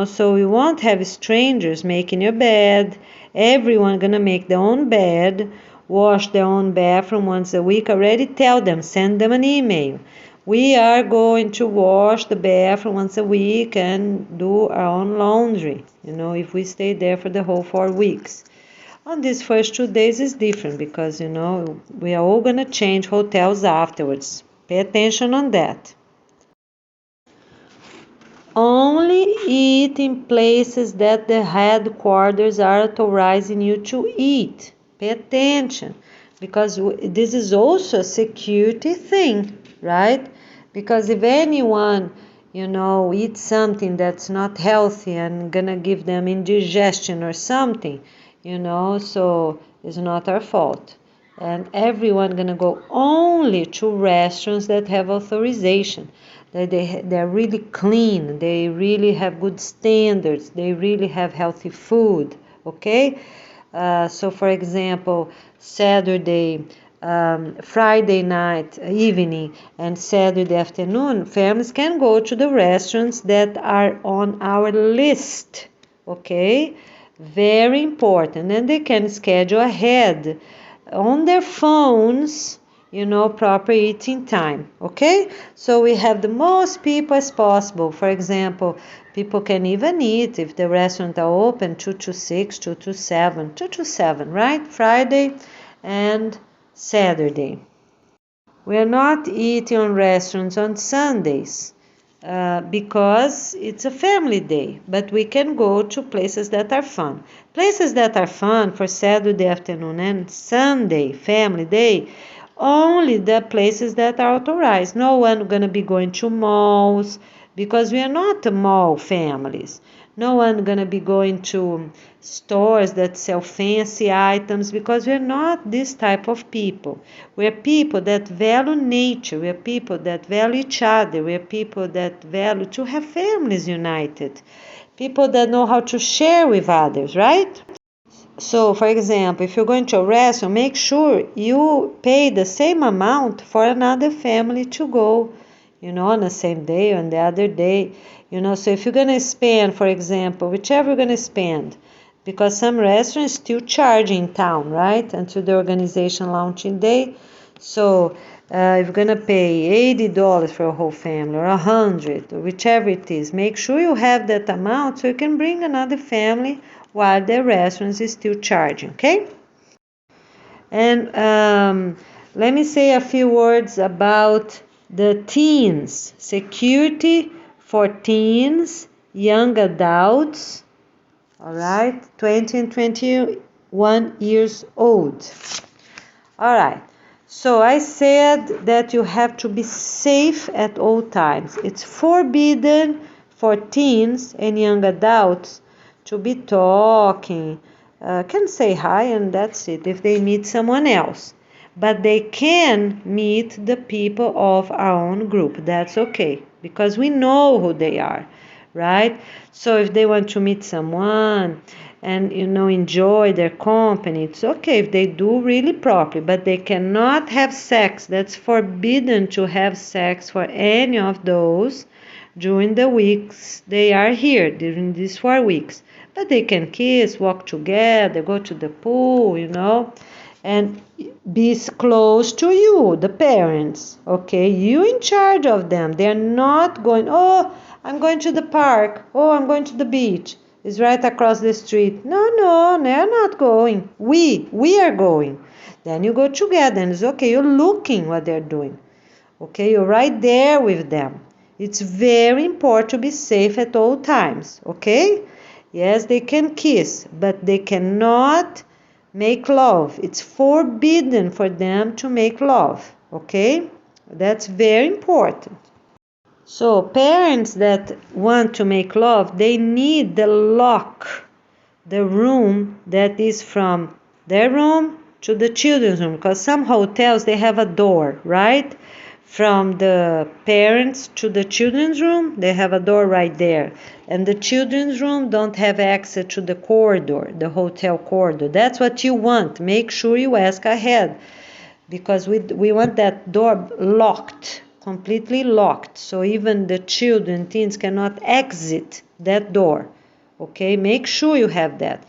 so we won't have strangers making your bed. Everyone going to make their own bed, wash their own bathroom once a week. Already tell them, send them an email. we are going to wash the bathroom once a week and do our own laundry, if we stay there for the whole 4 weeks. On these first 2 days is different because, we are all going to change hotels afterwards. Pay attention on that. Only eat in places that the headquarters are authorizing you to eat. Pay attention, because this is also a security thing, right? Because if anyone, eats something that's not healthy and gonna give them indigestion or something, so it's not our fault. And everyone gonna go only to restaurants that have authorization. They're really clean, they really have good standards, they really have healthy food, okay? So for example, Saturday, Friday night, evening, and Saturday afternoon, families can go to the restaurants that are on our list, okay? Very important. And they can schedule ahead on their phones, proper eating time, okay? So we have the most people as possible. For example, people can even eat, if the restaurants are open, 2 to 6, 2 to 7, 2 to 7, right? Friday and Saturday. We are not eating on restaurants on Sundays because it's a family day, but we can go to places that are fun. Places that are fun for Saturday afternoon and Sunday, family day, only the places that are authorized. No one going to be going to malls because we are not mall families. No one going to be going to stores that sell fancy items because we're not this type of people. We're people that value nature. We're people that value each other. We're people that value to have families united. People that know how to share with others, right? So, for example, if you're going to a restaurant, make sure you pay the same amount for another family to go, on the same day or on the other day. So if you're going to spend, for example, whichever you're going to spend, because some restaurants still charge in town, right, until the organization launching day. So if you're going to pay $80 for a whole family or $100, or whichever it is, make sure you have that amount so you can bring another family while the restaurant is still charging, okay? And let me say a few words about the teens, security for teens, young adults, all right, 20 and 21 years old. All right, so I said that you have to be safe at all times. It's forbidden for teens and young adults to be talking, can say hi and that's it if they meet someone else. But they can meet the people of our own group. That's okay, because we know who they are, right? So if they want to meet someone and enjoy their company, it's okay if they do really properly, but they cannot have sex. That's forbidden to have sex for any of those during the weeks they are here, during these 4 weeks. But they can kiss, walk together, go to the pool, and be close to you, the parents, okay? You in charge of them. They're not going, oh, I'm going to the park, oh, I'm going to the beach. It's right across the street. No, they're not going. We are going. Then you go together and it's okay, you're looking what they're doing. Okay, you're right there with them. It's very important to be safe at all times, okay? Yes, they can kiss, but they cannot make love. It's forbidden for them to make love, okay? That's very important. So parents that want to make love, they need the lock, the room that is from their room to the children's room, because some hotels, they have a door, right? From the parents to the children's room, they have a door right there. And the children's room don't have access to the corridor, the hotel corridor. That's what you want. Make sure you ask ahead, because we want that door locked, completely locked, so even the children, teens cannot exit that door, okay? Make sure you have that.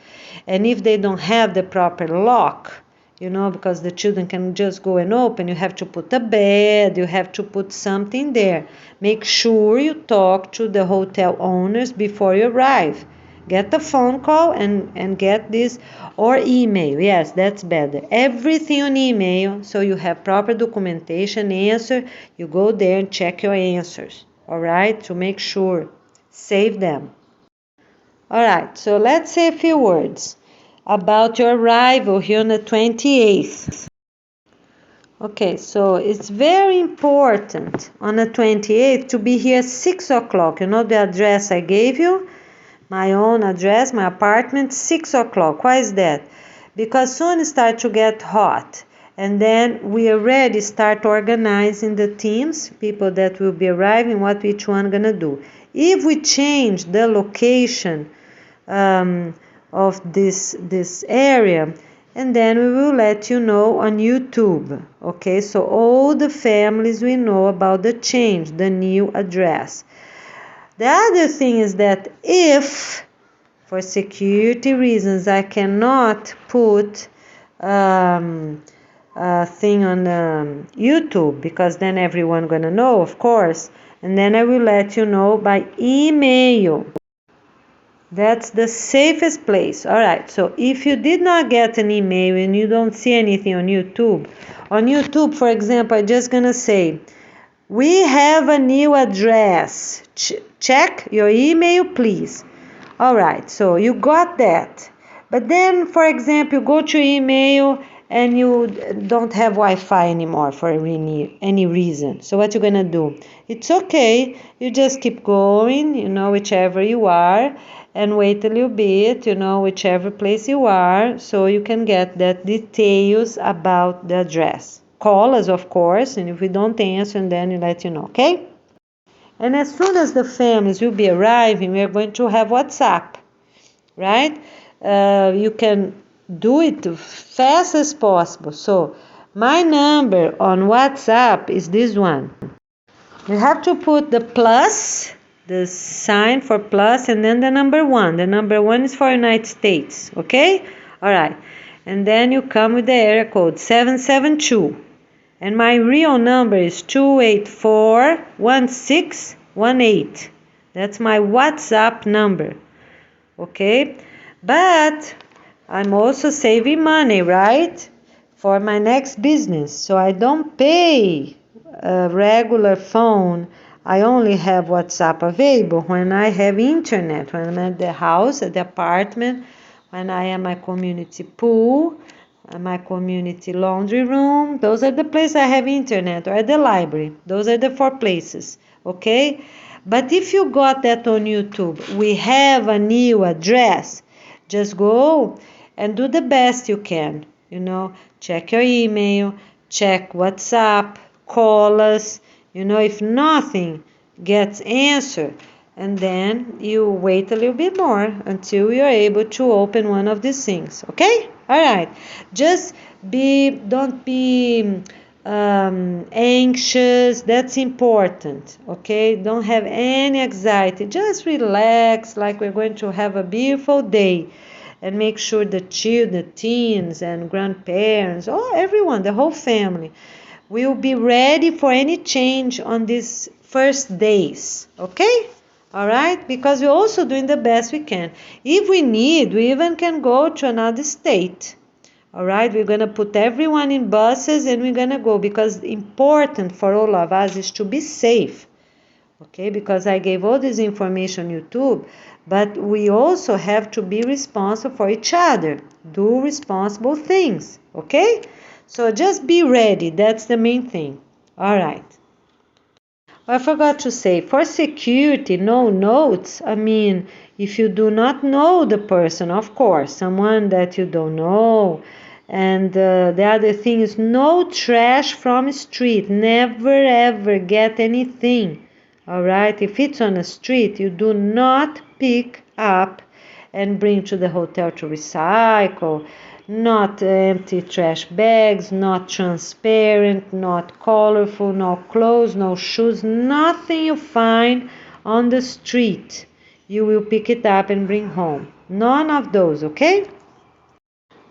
And if they don't have the proper lock, because the children can just go and open. You have to put a bed, you have to put something there. Make sure you talk to the hotel owners before you arrive. Get a phone call and get this, or email. Yes, that's better. Everything on email, so you have proper documentation, answer. You go there and check your answers, all right, to make sure. Save them. All right, so let's say a few words about your arrival here on the 28th. Okay, so it's very important on the 28th to be here at 6 o'clock. You know the address I gave you? My own address, my apartment, 6 o'clock. Why is that? Because soon it starts to get hot. And then we already start organizing the teams, people that will be arriving, what each one gonna do. If we change the location of this area, and then we will let you know on YouTube. Okay, so all the families will know about the change, the new address. The other thing is that if for security reasons I cannot put a thing on YouTube, because then everyone gonna know, of course, and then I will let you know by email. That's the safest place. All right, so if you did not get an email and you don't see anything on YouTube, for example, I'm just gonna say, we have a new address. Check your email, please. All right, so you got that. But then, for example, you go to email and you don't have Wi-Fi anymore for any reason. So what you're gonna do? It's okay. You just keep going, whichever you are, and wait a little bit, whichever place you are, so you can get that details about the address. Call us, of course, and if we don't answer, then we let you know, okay? And as soon as the families will be arriving, we are going to have WhatsApp, right? You can do it fast as possible. So my number on WhatsApp is this one. You have to put the plus, the sign for plus, and then the number 1. The number 1 is for United States, okay? All right. And then you come with the area code 772. And my real number is 284-1618. That's my WhatsApp number, okay? But I'm also saving money, right? For my next business. So I don't pay a regular phone. I only have WhatsApp available when I have internet, when I'm at the house, at the apartment, when I am at my community pool, my community laundry room. Those are the places I have internet, or at the library. Those are the 4 places, okay? But if you got that on YouTube, we have a new address. Just go and do the best you can, check your email, check WhatsApp, call us, if nothing gets answered, and then you wait a little bit more until you're able to open one of these things, okay? All right, just don't be anxious. That's important, okay? Don't have any anxiety. Just relax, like we're going to have a beautiful day, and make sure the children, the teens and grandparents, everyone, the whole family, will be ready for any change on these first days, okay? All right, because we're also doing the best we can. If we need, we even can go to another state. All right, we're going to put everyone in buses and we're going to go, because important for all of us is to be safe. Okay, because I gave all this information on YouTube, but we also have to be responsible for each other. Do responsible things, okay? So just be ready. That's the main thing. All right. I forgot to say, for security, no notes. I mean, if you do not know the person, of course, someone that you don't know. And the other thing is no trash from street. Never ever get anything. All right? If it's on the street, you do not pick up and bring to the hotel to recycle. Not empty trash bags, not transparent, not colorful, no clothes, no shoes, nothing you find on the street. You will pick it up and bring home. None of those, okay?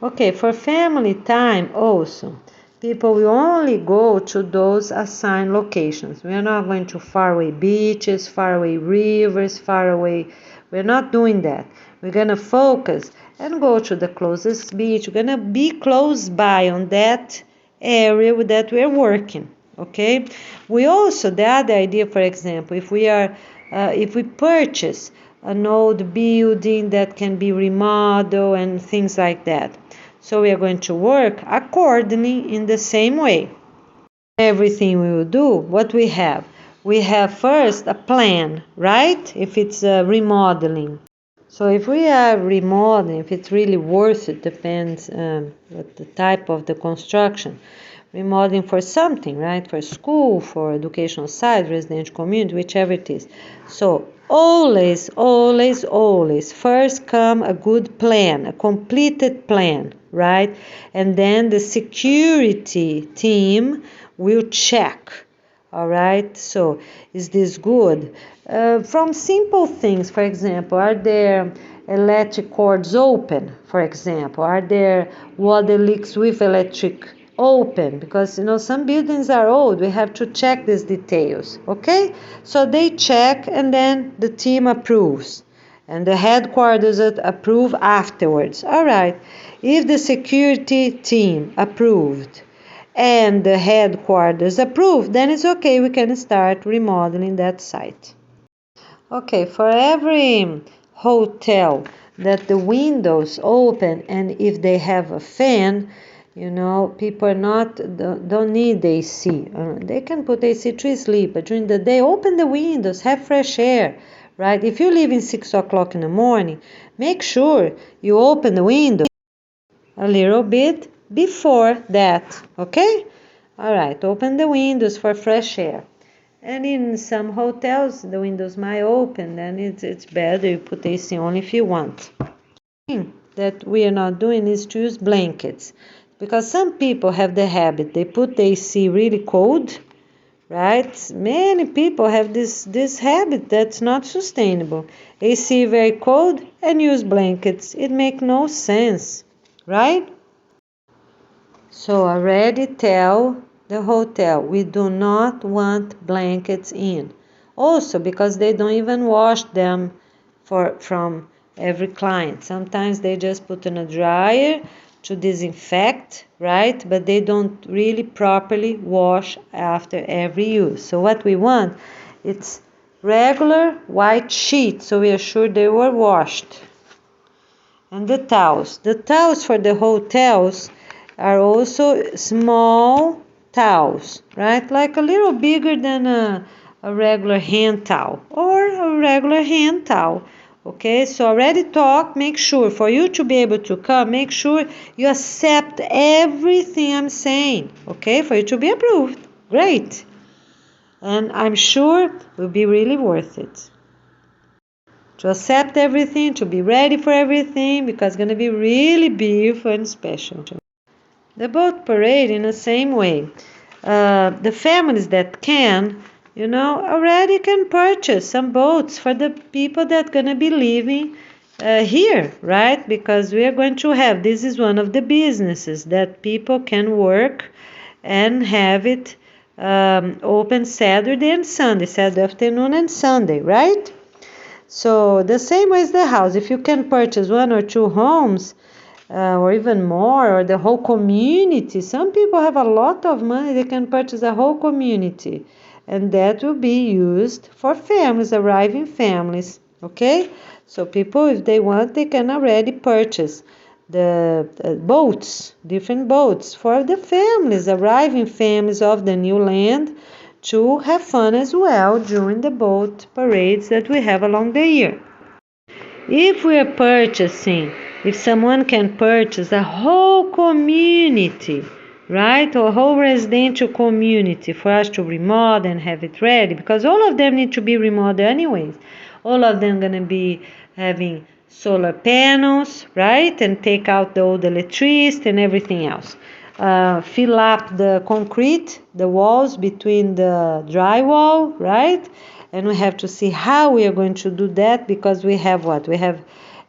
Okay, for family time also, people will only go to those assigned locations. We are not going to faraway beaches, faraway rivers, faraway. We're not doing that. We're going to focus and go to the closest beach. We're going to be close by on that area that we're working. Okay. We also, the other idea, for example, if we purchase an old building that can be remodeled and things like that. So we are going to work accordingly in the same way. Everything we will do, what we have? We have first a plan, right? If it's remodeling. So if we are remodeling, if it's really worth it, depends what the type of the construction. Remodeling for something, right? For school, for educational site, residential community, whichever it is. So always, always, always first come a good plan, a completed plan, right? And then the security team will check. All right, so is this good? From simple things, for example, are there electric cords open? For example, are there water leaks with electric open? Because some buildings are old. We have to check these details. Okay, so they check and then the team approves, and the headquarters approve afterwards. All right, if the security team approved and the headquarters approve, then it's okay, we can start remodeling that site. Okay, for every hotel that the windows open and if they have a fan, people don't need AC. They can put AC to sleep, but during the day, open the windows, have fresh air, right? If you leave in 6 o'clock in the morning, make sure you open the window a little bit before that, okay? All right, open the windows for fresh air. And in some hotels, the windows might open, then it's better you put AC on if you want. Thing that we are not doing is to use blankets, because some people have the habit, they put the AC really cold, right? Many people have this habit that's not sustainable. AC very cold and use blankets. It makes no sense, right? So already tell the hotel we do not want blankets in. Also because they don't even wash them from every client. Sometimes they just put in a dryer to disinfect, right? But they don't really properly wash after every use. So what we want, it's regular white sheets, so we are sure they were washed. And the towels. The towels for the hotels are also small towels, right? Like a little bigger than a regular hand towel or a regular hand towel. Okay, so already talk, make sure for you to be able to come, make sure you accept everything I'm saying, okay, for you to be approved. Great. And I'm sure it will be really worth it. To accept everything, to be ready for everything, because it's going to be really beautiful and special. The boat parade in the same way. The families that can, already can purchase some boats for the people that are going to be living here, right? Because we are going to have, this is one of the businesses that people can work and have it open Saturday and Sunday, Saturday afternoon and Sunday, right? So the same as the house, if you can purchase one or two homes, or even more, or the whole community. Some people have a lot of money, they can purchase a whole community, and that will be used for families, arriving families, okay? So people, if they want, they can already purchase the boats, different boats for the families, arriving families of the new land, to have fun as well during the boat parades that we have along the year. If we are purchasing, if someone can purchase a whole community, right, or a whole residential community for us to remodel and have it ready, because all of them need to be remodeled anyways. All of them going to be having solar panels, right, and take out the old electricity and everything else. Fill up the concrete, the walls between the drywall, right? And we have to see how we are going to do that, because we have what? We have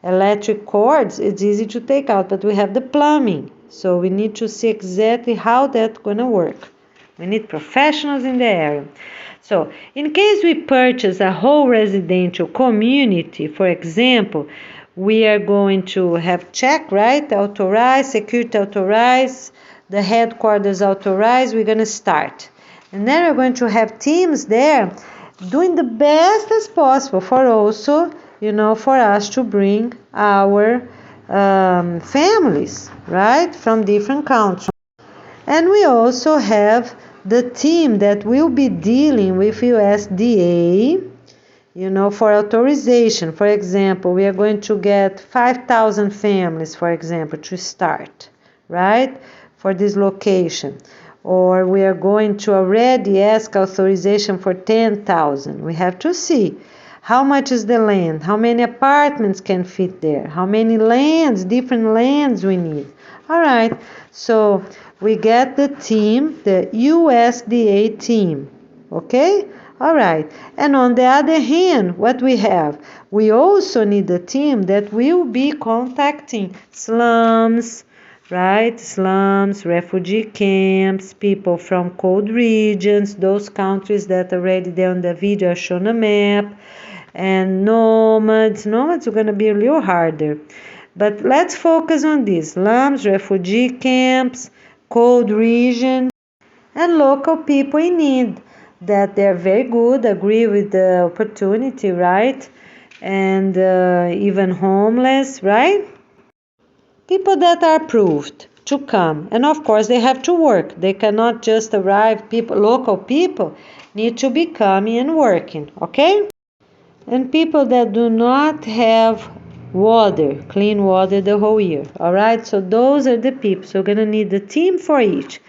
electric cords, it's easy to take out, but we have the plumbing. So we need to see exactly how that's going to work. We need professionals in the area. So in case we purchase a whole residential community, for example, we are going to have check, right? Authorized, security authorized, the headquarters authorized, we're going to start. And then we're going to have teams there doing the best as possible for also, for us to bring our families, right, from different countries. And we also have the team that will be dealing with USDA, for authorization. For example, we are going to get 5,000 families, for example, to start, right, for this location. Or we are going to already ask authorization for 10,000. We have to see how much is the land, how many apartments can fit there, how many lands, different lands we need. All right, so we get the team, the USDA team, okay? All right, and on the other hand, what we have? We also need a team that will be contacting slums, right? Slums, refugee camps, people from cold regions, those countries that already there on the video are shown a map, and nomads. Nomads are going to be a little harder. But let's focus on this. Slums, refugee camps, cold region, and local people in need that they're very good, agree with the opportunity, right? And even homeless, right? People that are approved to come. And of course, they have to work. They cannot just arrive. Local people need to be coming and working, okay? And people that do not have water, clean water the whole year, all right? So those are the people. So we're going to need a team for each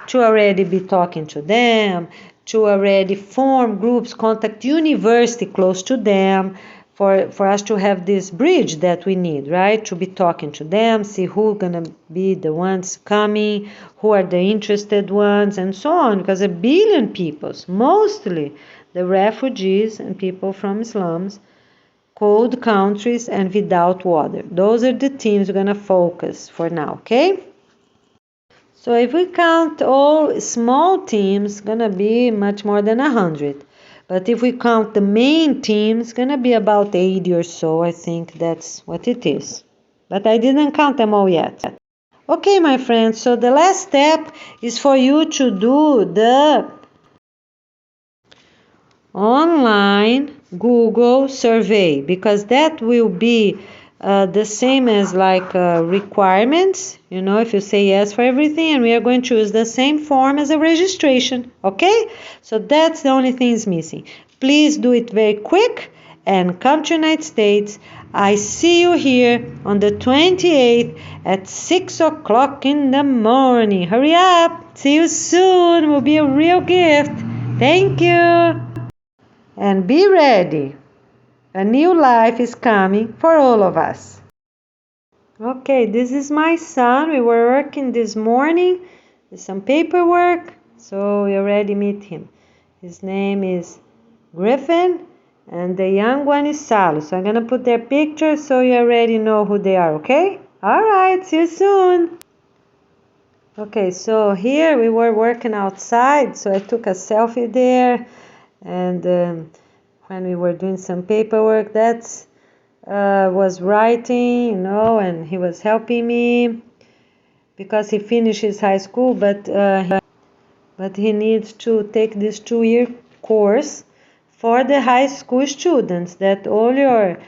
to already be talking to them, to already form groups, contact university close to them, for us to have this bridge that we need, right? To be talking to them, see who's going to be the ones coming, who are the interested ones, and so on, because 1 billion people, mostly the refugees and people from slums, cold countries, and without water. Those are the teams we're going to focus for now, okay? So if we count all small teams, gonna be much more than 100. But if we count the main teams, gonna be about 80 or so. I think that's what it is. But I didn't count them all yet. Okay, my friends, so the last step is for you to do the online Google survey, because that will be the same as like requirements, if you say yes for everything, and we are going to use the same form as a registration, okay? So that's the only thing is missing. Please do it very quick and come to United States. I see you here on the 28th at 6 o'clock in the morning. Hurry up. See you soon. It will be a real gift. Thank you. And be ready. A new life is coming for all of us. Okay, this is my son. We were working this morning with some paperwork, so we already meet him. His name is Griffin, and the young one is Salo. So I'm going to put their pictures so you already know who they are, okay? All right, see you soon. Okay, so here we were working outside, so I took a selfie there, and when we were doing some paperwork, that was writing, and he was helping me because he finished his high school, but he needs to take this 2-year course for the high school students that all your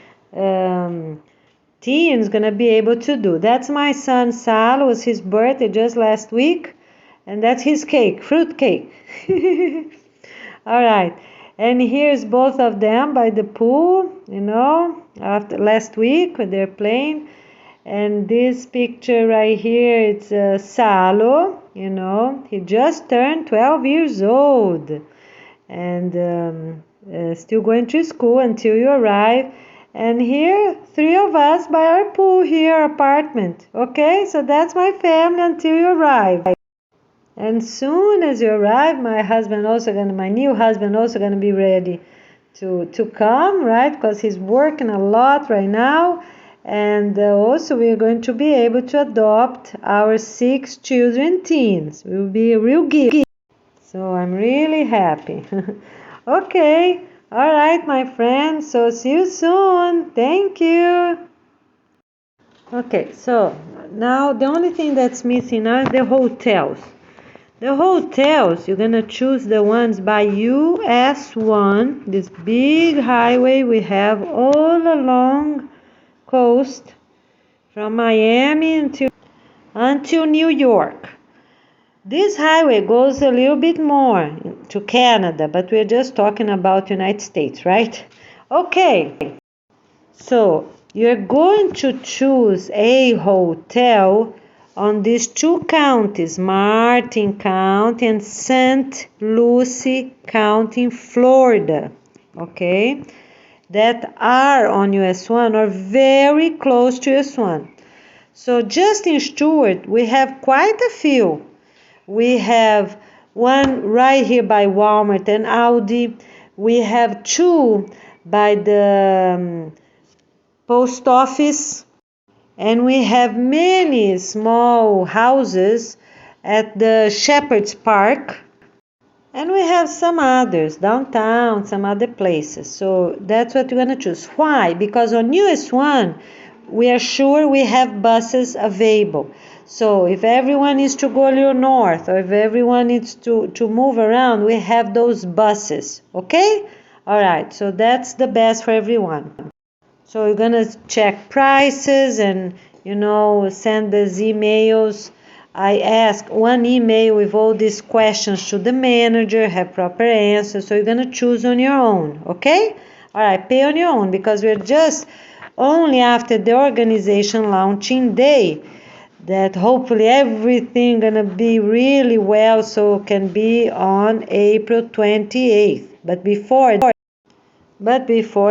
teens gonna be able to do. That's my son Sal. It was his birthday just last week, and that's his cake, fruit cake. All right, and here's both of them by the pool, after last week when they're playing. And this picture right here, it's Salo, he just turned 12 years old, and still going to school until you arrive. And here, 3 of us by our pool here, apartment. Okay, so that's my family until you arrive. And soon as you arrive, my new husband also gonna be ready to come, right? Because he's working a lot right now, And also we are going to be able to adopt our 6 children teens. It will be a real gift. So I'm really happy. Okay, all right, my friends. So see you soon. Thank you. Okay, so now the only thing that's missing now is the hotels. The hotels, you're gonna choose the ones by US 1, this big highway we have all along coast from Miami until New York. This highway goes a little bit more to Canada, but we're just talking about United States, right? Okay, so you're going to choose a hotel on these 2 counties, Martin County and St. Lucie County in Florida, okay, that are on US 1 or very close to US 1. So just in Stuart, we have quite a few. We have one right here by Walmart and Aldi. We have 2 by the post office. And we have many small houses at the Shepherd's Park. And we have some others downtown, some other places. So that's what we're going to choose. Why? Because on US 1, we are sure we have buses available. So if everyone needs to go a little north or if everyone needs to move around, we have those buses. Okay? All right. So that's the best for everyone. So you're going to check prices and, send these emails. I ask one email with all these questions to the manager, have proper answers. So you're going to choose on your own, okay? All right, pay on your own because we're just only after the organization launching day that hopefully everything going to be really well so can be on April 28th. But before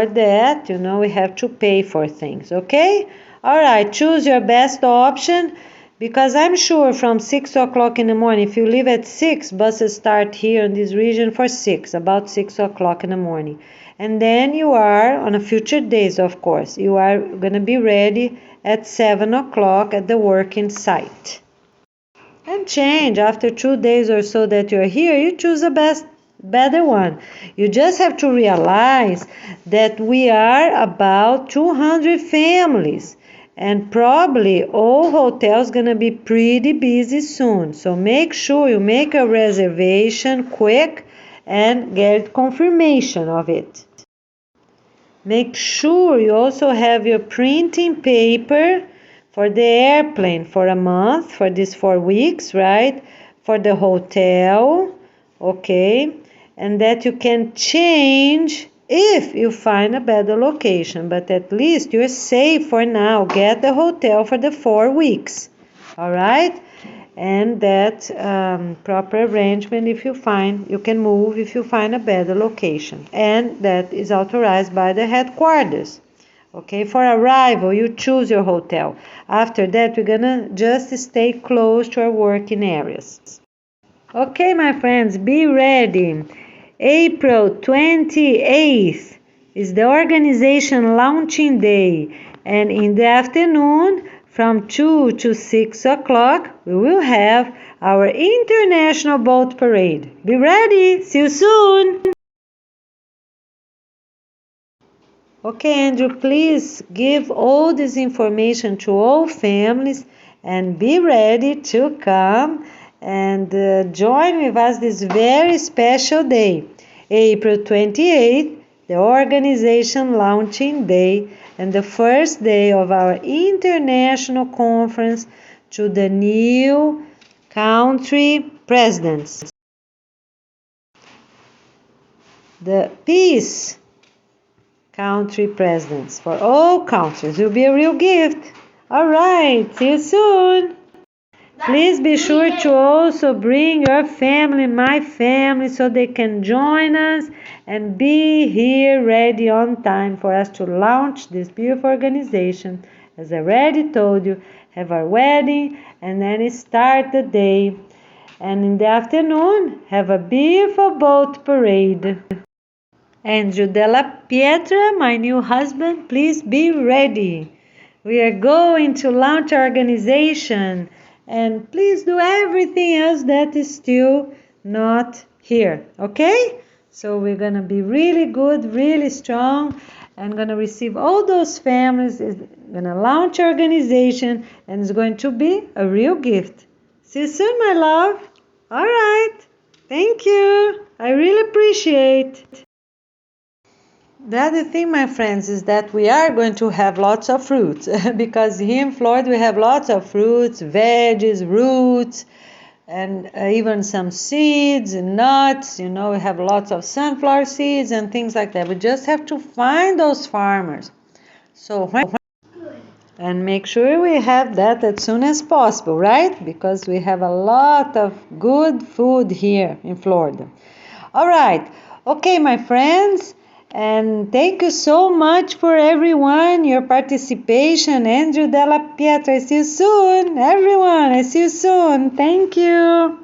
that, we have to pay for things, okay? All right, choose your best option because I'm sure from 6 o'clock in the morning, if you leave at 6, buses start here in this region for 6, about 6 o'clock in the morning. And then you are, on a future days, of course, you are going to be ready at 7 o'clock at the working site. And change after 2 days or so that you're here, you choose the better one. You just have to realize that we are about 200 families and probably all hotels gonna be pretty busy soon. So make sure you make a reservation quick and get confirmation of it. Make sure you also have your printing paper for the airplane for a month, for these 4 weeks, right? For the hotel, okay? And that you can change if you find a better location. But at least you're safe for now. Get the hotel for the 4 weeks, all right? And that proper arrangement if you can move if you find a better location. And that is authorized by the headquarters. Okay, for arrival, you choose your hotel. After that, we're gonna just stay close to our working areas. Okay, my friends, be ready. April 28th is the organization launching day, and in the afternoon from 2 to 6 o'clock we will have our International Boat Parade. Be ready! See you soon! Okay, Andrew, please give all this information to all families and be ready to come and join with us this very special day, April 28th, the organization launching day and the first day of our international conference to the new country presidents. The peace country presidents for all countries will be a real gift. All right, see you soon. Please be sure to also bring your family, my family, so they can join us and be here ready on time for us to launch this beautiful organization. As I already told you, have our wedding and then start the day. And in the afternoon, have a beautiful boat parade. Andrew Della Pietra, my new husband, please be ready. We are going to launch our organization, and please do everything else that is still not here, okay? So we're gonna be really good, really strong, and gonna receive all those families. Is gonna launch our organization, and it's going to be a real gift. See you soon, my love. All right. Thank you. I really appreciate. The other thing, my friends, is that we are going to have lots of fruits because here in Florida we have lots of fruits, veggies, roots, and even some seeds and nuts. You know, we have lots of sunflower seeds and things like that. We just have to find those farmers. And make sure we have that as soon as possible, right? Because we have a lot of good food here in Florida. All right. Okay, my friends. And thank you so much for everyone, your participation. Andrew Della Pietra, I see you soon. Everyone, I see you soon. Thank you.